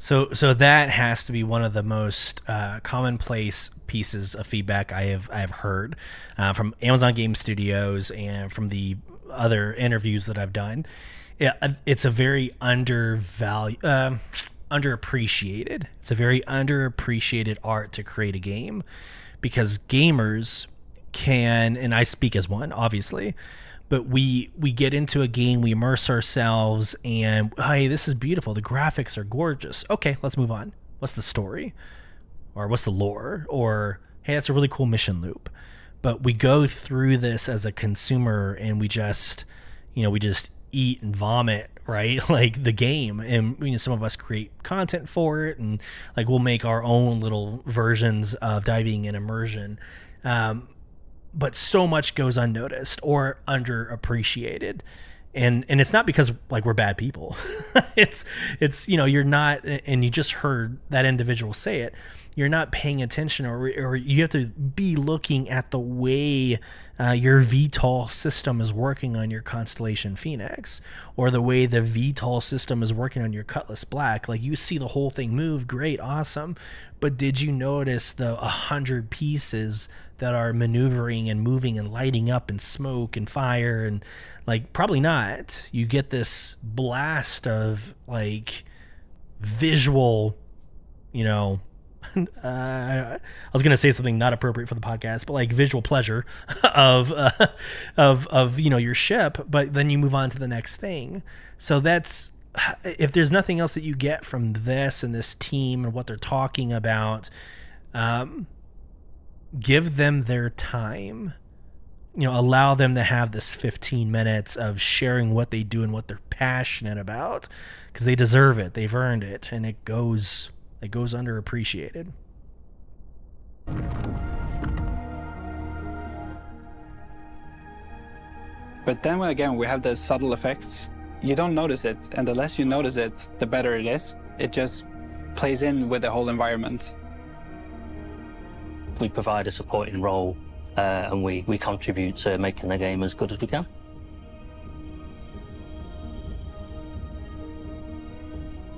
So that has to be one of the most commonplace pieces of feedback I have heard from Amazon Game Studios and from the other interviews that I've done. It's a very underappreciated. It's a very underappreciated art to create a game, because gamers can, and I speak as one, obviously, but we get into a game, we immerse ourselves, and hey, this is beautiful. The graphics are gorgeous. Okay, let's move on. What's the story? Or what's the lore? Or hey, that's a really cool mission loop. But we go through this as a consumer and we just eat and vomit, right? Like the game. And some of us create content for it, and like we'll make our own little versions of diving in immersion. But so much goes unnoticed or underappreciated. And it's not because like we're bad people. it's you're not, and you just heard that individual say it, you're not paying attention, or you have to be looking at the way your VTOL system is working on your Constellation Phoenix, or the way the VTOL system is working on your Cutlass Black. Like, you see the whole thing move, great, awesome, but did you notice the 100 pieces that are maneuvering and moving and lighting up and smoke and fire? And like, probably not. You get this blast of like visual, I was gonna say something not appropriate for the podcast, but like visual pleasure of your ship. But then you move on to the next thing. So that's, if there's nothing else that you get from this and this team and what they're talking about, give them their time. Allow them to have this 15 minutes of sharing what they do and what they're passionate about, because they deserve it. They've earned it, and it goes underappreciated. But then again, we have the subtle effects. You don't notice it, and the less you notice it, the better it is. It just plays in with the whole environment. We provide a supporting role, and we contribute to making the game as good as we can.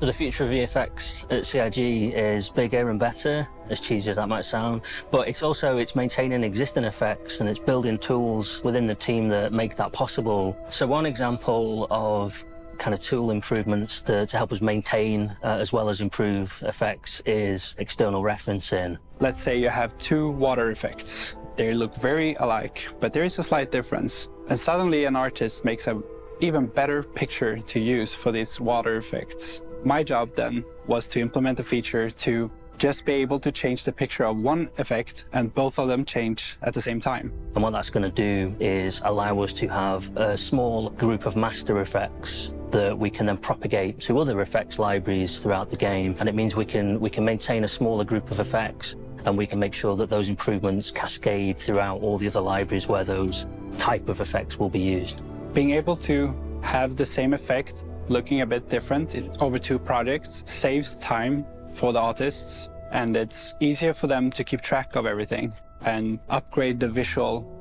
The future of VFX at CIG is bigger and better, as cheesy as that might sound, but it's maintaining existing effects, and it's building tools within the team that make that possible. So one example of kind of tool improvements to help us maintain as well as improve effects is external referencing. Let's say you have two water effects. They look very alike, but there is a slight difference. And suddenly an artist makes an even better picture to use for these water effects. My job then was to implement a feature to just be able to change the picture of one effect and both of them change at the same time. And what that's going to do is allow us to have a small group of master effects that we can then propagate to other effects libraries throughout the game. And it means we can maintain a smaller group of effects and we can make sure that those improvements cascade throughout all the other libraries where those type of effects will be used. Being able to have the same effect looking a bit different over 2 projects saves time for the artists, and it's easier for them to keep track of everything and upgrade the visual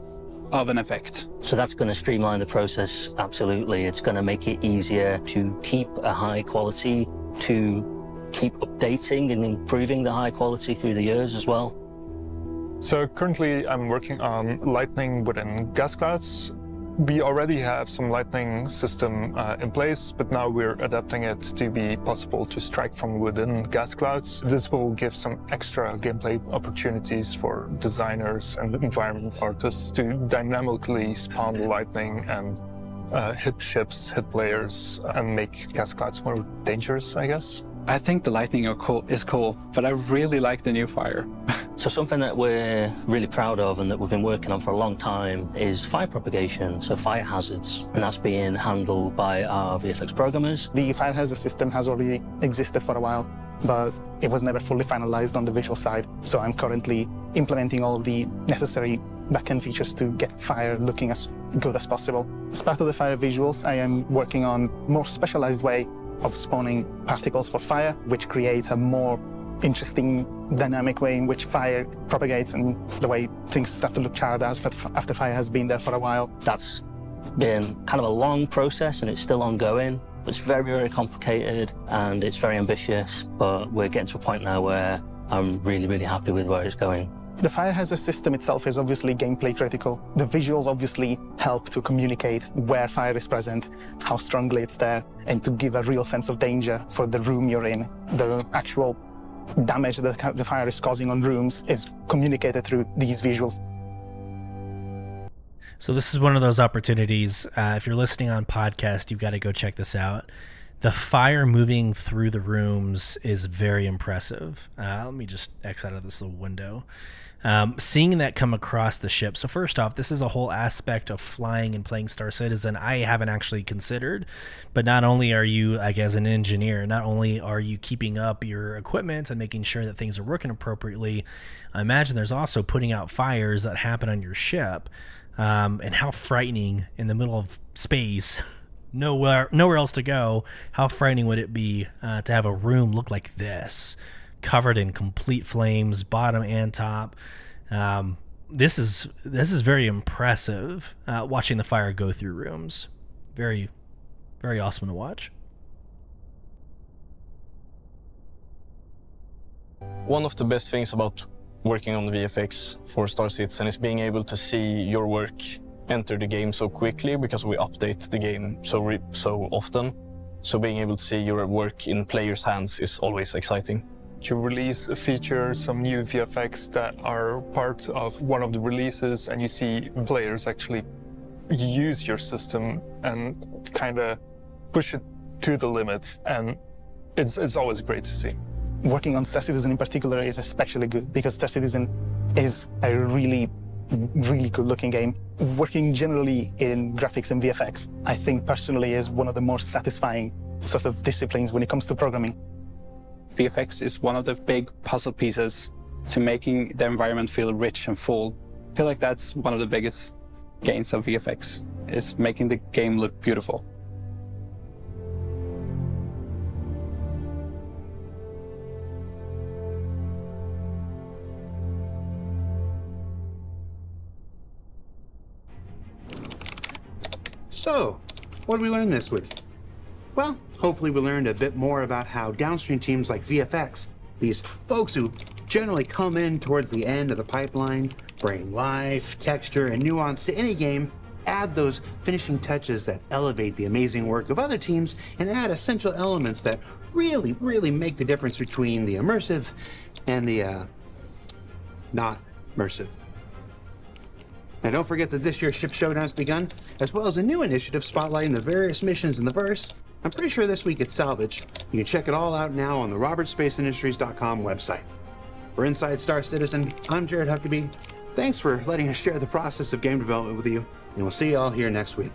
of an effect. So that's going to streamline the process, absolutely. It's going to make it easier to keep a high quality, to keep updating and improving the high quality through the years as well. So currently I'm working on lightning within gas clouds. We already have some lightning system in place, but now we're adapting it to be possible to strike from within gas clouds. This will give some extra gameplay opportunities for designers and environment artists to dynamically spawn the lightning and hit ships, hit players, and make gas clouds more dangerous, I guess. I think the lightning is cool, but I really like the new fire. So something that we're really proud of and that we've been working on for a long time is fire propagation, so fire hazards, and that's being handled by our VFX programmers. The fire hazard system has already existed for a while, but it was never fully finalized on the visual side. So I'm currently implementing all of the necessary backend features to get fire looking as good as possible. As part of the fire visuals, I am working on a more specialized way of spawning particles for fire, which creates a more interesting dynamic way in which fire propagates and the way things start to look charred after fire has been there for a while. That's been kind of a long process and it's still ongoing. It's very, very complicated and it's very ambitious, but we're getting to a point now where I'm really, really happy with where it's going. The fire hazard system itself is obviously gameplay critical. The visuals obviously help to communicate where fire is present, how strongly it's there, and to give a real sense of danger for the room you're in. The actual damage that the fire is causing on rooms is communicated through these visuals. So this is one of those opportunities. If you're listening on podcast, you've got to go check this out. The fire moving through the rooms is very impressive. Let me just X out of this little window. Seeing that come across the ship. So first off, this is a whole aspect of flying and playing Star Citizen I haven't actually considered. But not only are you, like, as an engineer, not only are you keeping up your equipment and making sure that things are working appropriately, I imagine there's also putting out fires that happen on your ship. And how frightening in the middle of space, nowhere else to go. How frightening would it be to have a room look like this, covered in complete flames, bottom and top. This is very impressive. Watching the fire go through rooms, very, very awesome to watch. One of the best things about working on the VFX for Star Citizen is being able to see your work enter the game so quickly, because we update the game so often. So being able to see your work in players' hands is always exciting. You release a feature, some new VFX that are part of one of the releases, and you see players actually use your system and kind of push it to the limit, and it's always great to see. Working on Star Citizen in particular is especially good because Star Citizen is a really, really good-looking game. Working generally in graphics and VFX, I think personally is one of the more satisfying sort of disciplines when it comes to programming. VFX is one of the big puzzle pieces to making the environment feel rich and full. I feel like that's one of the biggest gains of VFX, is making the game look beautiful. So, what did we learn this week? Well, hopefully we learned a bit more about how downstream teams like VFX, these folks who generally come in towards the end of the pipeline, bring life, texture, and nuance to any game, add those finishing touches that elevate the amazing work of other teams, and add essential elements that really, really make the difference between the immersive and the, not immersive. Now don't forget that this year's Ship Showdown has begun, as well as a new initiative spotlighting the various missions in the verse. I'm pretty sure this week it's salvage. You can check it all out now on the robertspaceindustries.com website. For Inside Star Citizen, I'm Jared Huckabee. Thanks for letting us share the process of game development with you, and we'll see you all here next week.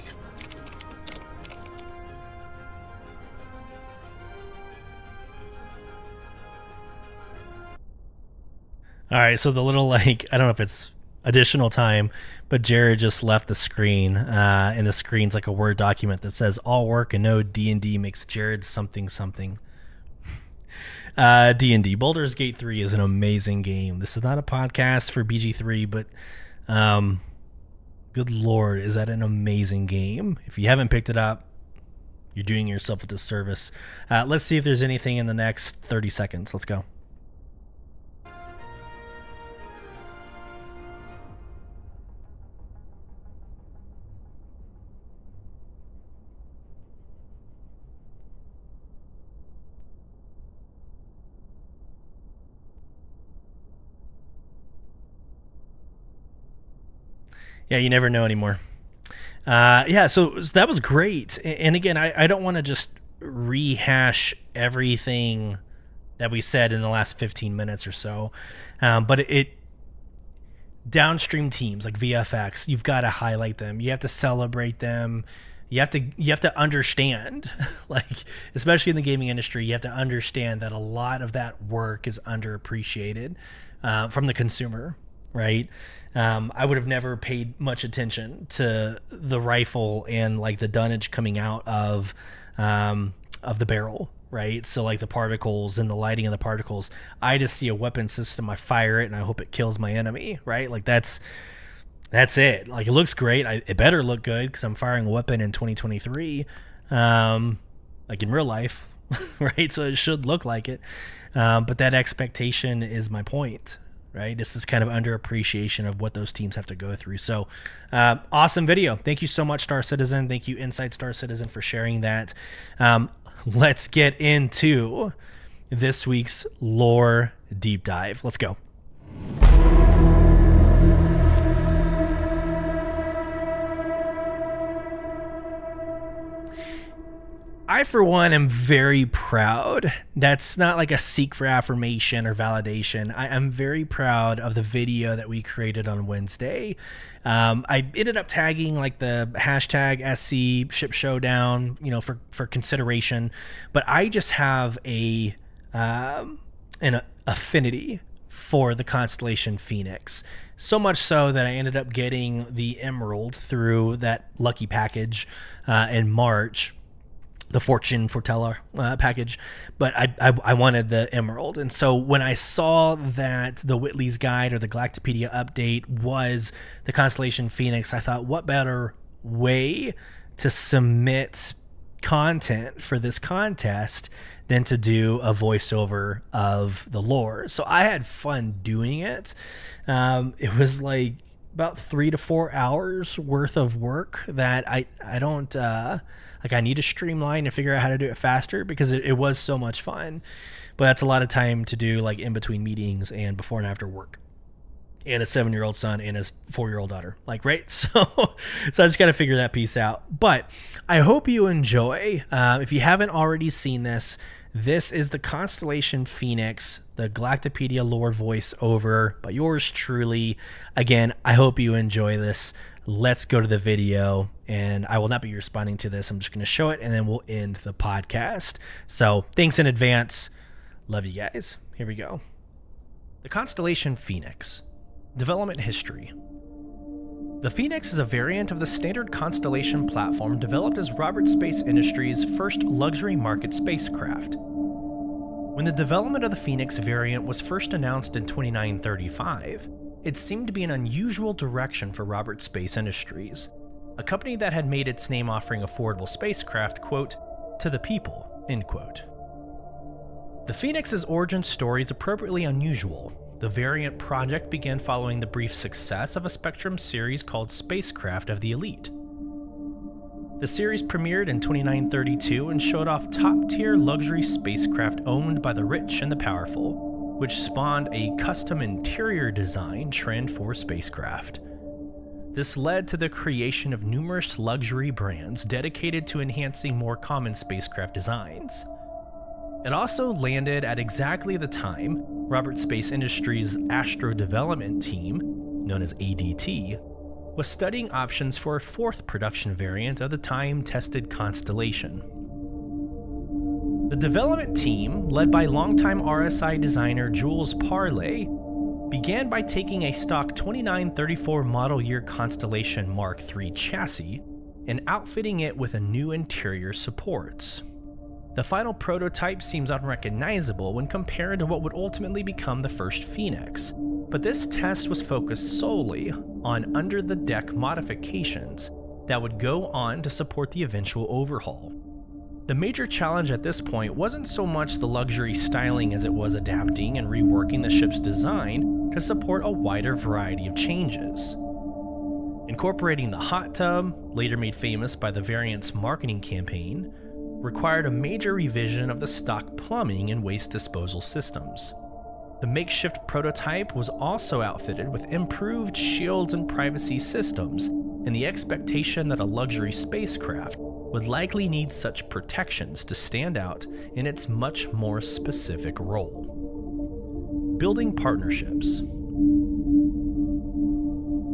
All right, so the little, like, I don't know if it's additional time, but Jared just left the screen, and the screen's like a Word document that says all work and no D&D makes Jared something something. D&D. Baldur's Gate 3 is an amazing game. This is not a podcast for BG3, but good Lord, is that an amazing game. If you haven't picked it up, you're doing yourself a disservice. Let's see if there's anything in the next 30 seconds. Let's go. Yeah, you never know anymore. Yeah, so that was great. And again, I don't want to just rehash everything that we said in the last 15 minutes or so. But it downstream teams like VFX, you've got to highlight them. You have to celebrate them. You have to understand, like, especially in the gaming industry, you have to understand that a lot of that work is underappreciated from the consumer, right? I would have never paid much attention to the rifle and like the dunnage coming out of the barrel, right? So like the particles and the lighting of the particles. I just see a weapon system, I fire it, and I hope it kills my enemy, right? Like that's it. Like, it looks great. It better look good because I'm firing a weapon in 2023, like in real life, right? So it should look like it. But that expectation is my point. Right, this is kind of underappreciation of what those teams have to go through. So, awesome video. Thank you so much, Star Citizen. Thank you, Inside Star Citizen, for sharing that. Let's get into this week's lore deep dive. Let's go. I, for one, am very proud. That's not like a seek for affirmation or validation. I am very proud of the video that we created on Wednesday. I ended up tagging like the hashtag SC Ship Showdown, you know, for consideration. But I just have an affinity for the Constellation Phoenix. So much so that I ended up getting the Emerald through that lucky package in March. The Fortune Foreteller package, but I wanted the Emerald. And so when I saw that the Whitley's Guide or the Galactopedia update was the Constellation Phoenix, I thought, what better way to submit content for this contest than to do a voiceover of the lore. So I had fun doing it. It was like about 3 to 4 hours worth of work that I don't like. I need to streamline and figure out how to do it faster because it was so much fun. But that's a lot of time to do, like, in between meetings and before and after work, and a 7-year-old son and his 4-year-old daughter, like, right? So I just got to figure that piece out. But I hope you enjoy. If you haven't already seen this is the Constellation Phoenix, the Galactopedia lore voiceover by yours truly. Again, I hope you enjoy this. Let's go to the video, and I will not be responding to this. I'm just going to show it, and then we'll end the podcast. So thanks in advance. Love you guys. Here we go. The Constellation Phoenix. Development history. The Phoenix is a variant of the standard Constellation platform developed as Robert Space Industries' first luxury market spacecraft. When the development of the Phoenix variant was first announced in 2935, it seemed to be an unusual direction for Robert Space Industries, a company that had made its name offering affordable spacecraft, quote, to the people, end quote. The Phoenix's origin story is appropriately unusual. The variant project began following the brief success of a Spectrum series called Spacecraft of the Elite. The series premiered in 2932 and showed off top-tier luxury spacecraft owned by the rich and the powerful, which spawned a custom interior design trend for spacecraft. This led to the creation of numerous luxury brands dedicated to enhancing more common spacecraft designs. It also landed at exactly the time Robert Space Industries' Astro Development Team, known as ADT, was studying options for a fourth production variant of the time-tested Constellation. The development team, led by longtime RSI designer Jules Parley, began by taking a stock 2934 model year Constellation Mark III chassis and outfitting it with a new interior supports. The final prototype seems unrecognizable when compared to what would ultimately become the first Phoenix, but this test was focused solely on under-the-deck modifications that would go on to support the eventual overhaul. The major challenge at this point wasn't so much the luxury styling as it was adapting and reworking the ship's design to support a wider variety of changes. Incorporating the hot tub, later made famous by the variant's marketing campaign, required a major revision of the stock plumbing and waste disposal systems. The makeshift prototype was also outfitted with improved shields and privacy systems, and the expectation that a luxury spacecraft would likely need such protections to stand out in its much more specific role. Building partnerships.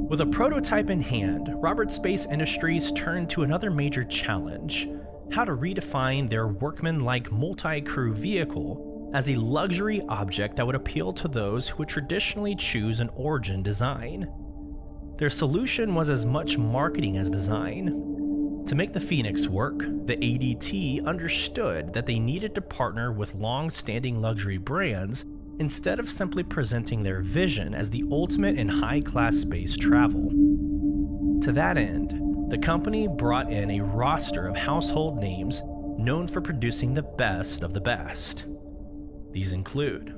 With a prototype in hand, Robert Space Industries turned to another major challenge: how to redefine their workman-like multi-crew vehicle as a luxury object that would appeal to those who would traditionally choose an Origin design. Their solution was as much marketing as design. To make the Phoenix work, the ADT understood that they needed to partner with long-standing luxury brands instead of simply presenting their vision as the ultimate in high-class space travel. To that end, the company brought in a roster of household names known for producing the best of the best. These include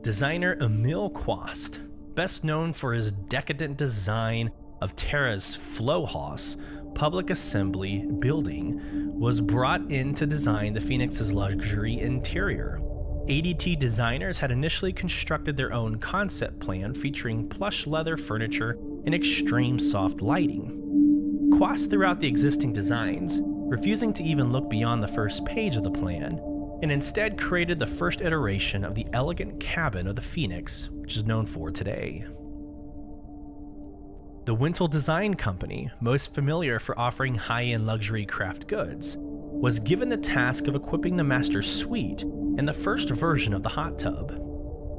designer Emil Quast, best known for his decadent design of Terra's Flowhouse public assembly building, was brought in to design the Phoenix's luxury interior. ADT designers had initially constructed their own concept plan featuring plush leather furniture and extreme soft lighting. Quast threw out the existing designs, refusing to even look beyond the first page of the plan, and instead created the first iteration of the elegant cabin of the Phoenix, which is known for today. The Wintle Design Company, most familiar for offering high-end luxury craft goods, was given the task of equipping the Master Suite and the first version of the hot tub.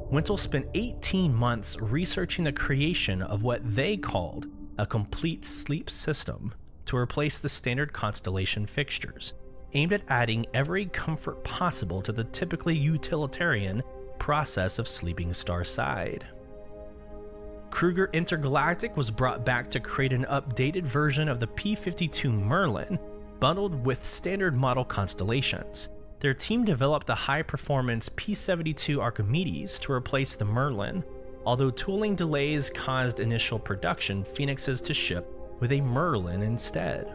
Wintle spent 18 months researching the creation of what they called a complete sleep system to replace the standard Constellation fixtures, aimed at adding every comfort possible to the typically utilitarian process of sleeping starside. Kruger Intergalactic was brought back to create an updated version of the P-52 Merlin, bundled with standard model constellations. Their team developed the high-performance P-72 Archimedes to replace the Merlin, although tooling delays caused initial production Phoenixes to ship with a Merlin instead.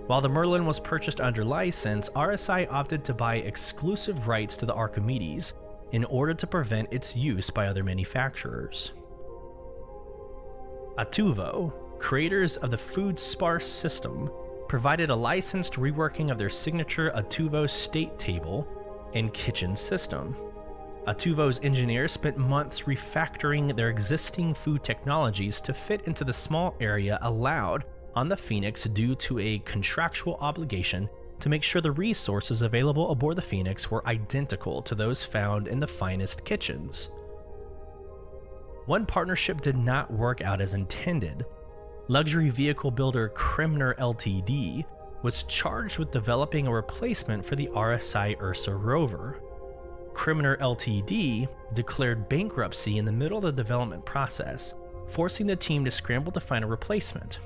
While the Merlin was purchased under license, RSI opted to buy exclusive rights to the Archimedes in order to prevent its use by other manufacturers. Atuvo, creators of the food sparse system, provided a licensed reworking of their signature Atuvo state table and kitchen system. Atuvo's engineers spent months refactoring their existing food technologies to fit into the small area allowed on the Phoenix due to a contractual obligation to make sure the resources available aboard the Phoenix were identical to those found in the finest kitchens. One partnership did not work out as intended. Luxury vehicle builder Krimner Ltd. was charged with developing a replacement for the RSI Ursa rover. Krimner Ltd. declared bankruptcy in the middle of the development process, forcing the team to scramble to find a replacement.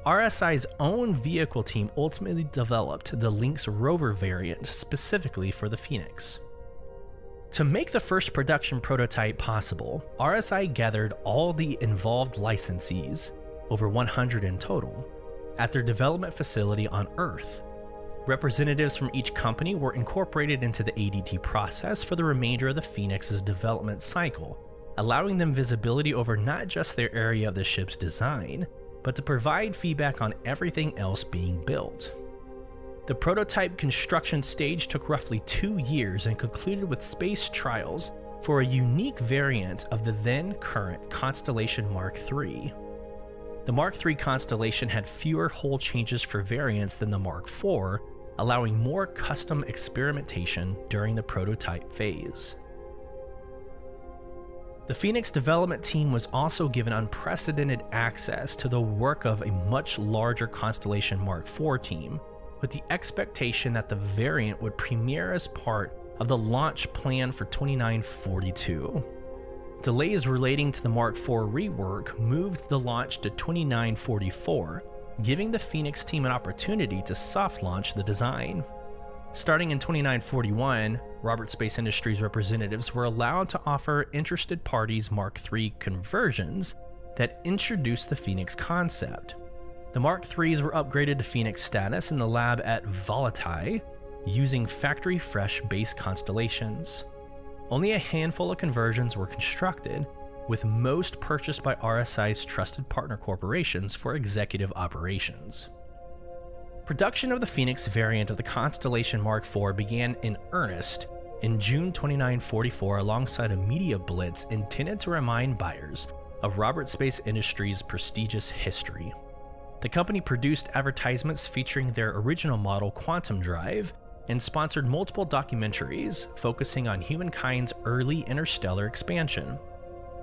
RSI's own vehicle team ultimately developed the Lynx rover variant specifically for the Phoenix. To make the first production prototype possible, RSI gathered all the involved licensees, over 100 in total, at their development facility on Earth. Representatives from each company were incorporated into the ADT process for the remainder of the Phoenix's development cycle, allowing them visibility over not just their area of the ship's design, but to provide feedback on everything else being built. The prototype construction stage took roughly 2 years and concluded with space trials for a unique variant of the then current Constellation Mark III. The Mark III Constellation had fewer hull changes for variants than the Mark IV, allowing more custom experimentation during the prototype phase. The Phoenix development team was also given unprecedented access to the work of a much larger Constellation Mark IV team, with the expectation that the variant would premiere as part of the launch plan for 2942. Delays relating to the Mark IV rework moved the launch to 2944, giving the Phoenix team an opportunity to soft launch the design. Starting in 2941, Robert Space Industries representatives were allowed to offer interested parties Mark III conversions that introduced the Phoenix concept. The Mark IIIs were upgraded to Phoenix status in the lab at Volatai using factory-fresh base constellations. Only a handful of conversions were constructed, with most purchased by RSI's trusted partner corporations for executive operations. Production of the Phoenix variant of the Constellation Mark IV began in earnest in June 2944 alongside a media blitz intended to remind buyers of Robert Space Industries' prestigious history. The company produced advertisements featuring their original model Quantum Drive and sponsored multiple documentaries focusing on humankind's early interstellar expansion.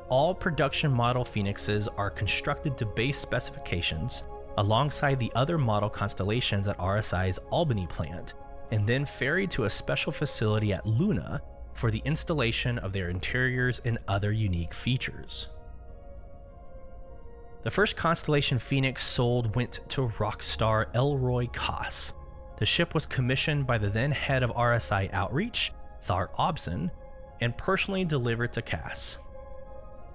All production model Phoenixes are constructed to base specifications alongside the other model constellations at RSI's Albany plant, and then ferried to a special facility at Luna for the installation of their interiors and other unique features. The first Constellation Phoenix sold went to rockstar Elroy Koss. The ship was commissioned by the then head of RSI Outreach, Thar Obson, and personally delivered to Cass.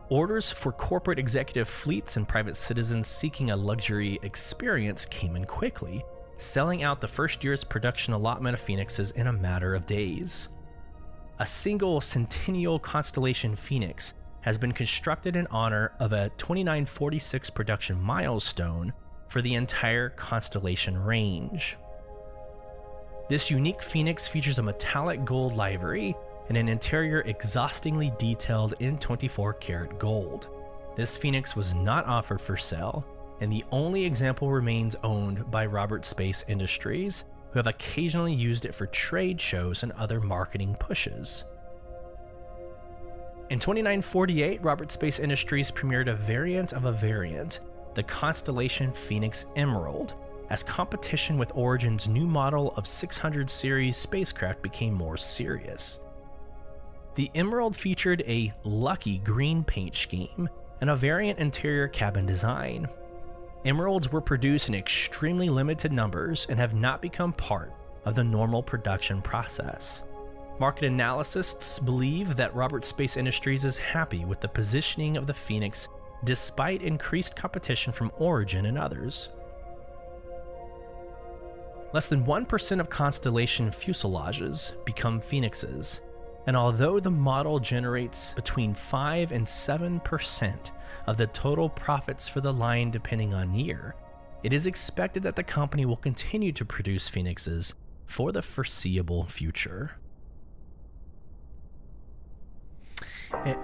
Orders for corporate executive fleets and private citizens seeking a luxury experience came in quickly, selling out the first year's production allotment of Phoenixes in a matter of days. A single Centennial Constellation Phoenix has been constructed in honor of a 2946 production milestone for the entire Constellation range. This unique Phoenix features a metallic gold livery and an interior exhaustingly detailed in 24-karat gold. This Phoenix was not offered for sale, and the only example remains owned by Robert Space Industries, who have occasionally used it for trade shows and other marketing pushes. In 2948, Robert Space Industries premiered a variant of a variant, the Constellation Phoenix Emerald, as competition with Origin's new model of 600 series spacecraft became more serious. The Emerald featured a lucky green paint scheme and a variant interior cabin design. Emeralds were produced in extremely limited numbers and have not become part of the normal production process. Market analysts believe that Robert Space Industries is happy with the positioning of the Phoenix despite increased competition from Origin and others. Less than 1% of Constellation fuselages become Phoenixes, and although the model generates between 5 and 7% of the total profits for the line depending on year, it is expected that the company will continue to produce Phoenixes for the foreseeable future.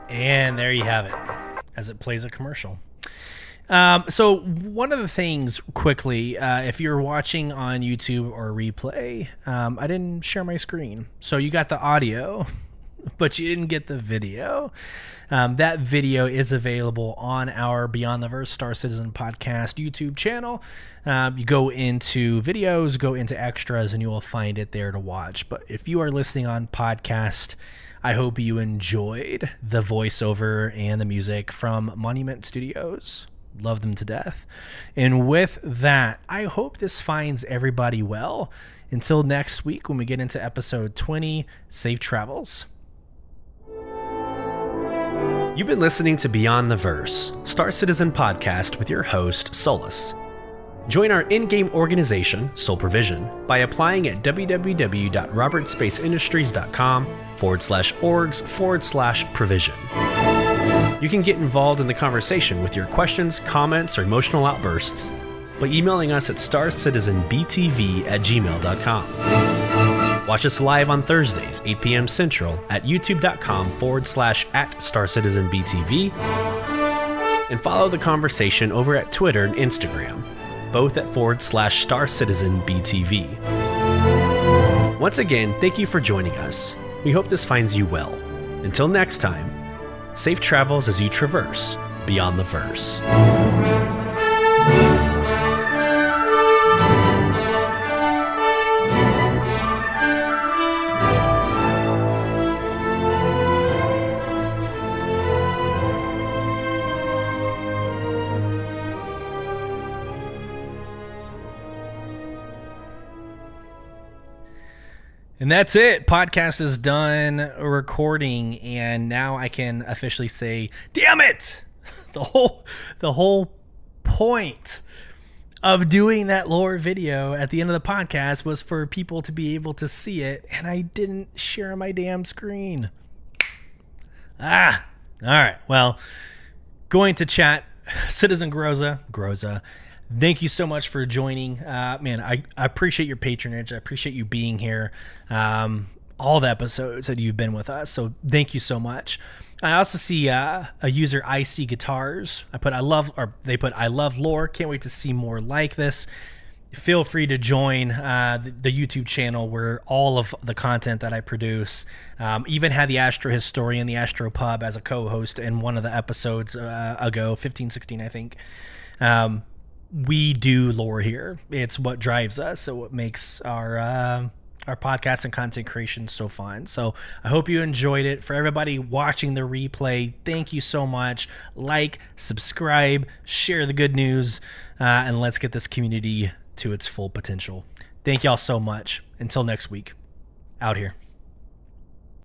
And there you have it, as it plays a commercial. So one of the things quickly, if you're watching on YouTube or replay, I didn't share my screen. So you got the audio, but you didn't get the video. That video is available on our Beyond the Verse Star Citizen podcast YouTube channel. You go into videos, go into extras, and you will find it there to watch. But if you are listening on podcast, I hope you enjoyed the voiceover and the music from Monument Studios. Love them to death. And with that, I hope this finds everybody well. Until next week when we get into episode 20, safe travels. You've been listening to Beyond the Verse, Star Citizen podcast with your host, Sulyce. Join our in-game organization, Soul Provision, by applying at www.robertspaceindustriescom/orgs/provision. You can get involved in the conversation with your questions, comments, or emotional outbursts by emailing us at starcitizenbtv@gmail.com. Watch us live on Thursdays, 8 p.m. Central at youtube.com/@starcitizenbtv, and follow the conversation over at Twitter and Instagram, both at /StarCitizenBTV. Once again, thank you for joining us. We hope this finds you well. Until next time, Safe travels as you traverse beyond the verse. And that's it. Podcast is done recording, and now I can officially say, damn it! The whole point of doing that lore video at the end of the podcast was for people to be able to see it, and I didn't share my damn screen. All right. Well, going to chat, Citizen Groza. Thank you so much for joining. Man, I appreciate your patronage. I appreciate you being here. All the episodes that you've been with us. So thank you so much. I also see a user, IC Guitars. They put I love lore. Can't wait to see more like this. Feel free to join the YouTube channel where all of the content that I produce, even had the Astro Historian, the Astro Pub as a co-host in one of the episodes ago, 15, 16, I think. We do lore here. It's what drives us. So what makes our podcast and content creation so fun. So I hope you enjoyed it. For everybody watching the replay, thank you so much. Like, subscribe, share the good news, and let's get this community to its full potential. Thank y'all so much. Until next week, out here.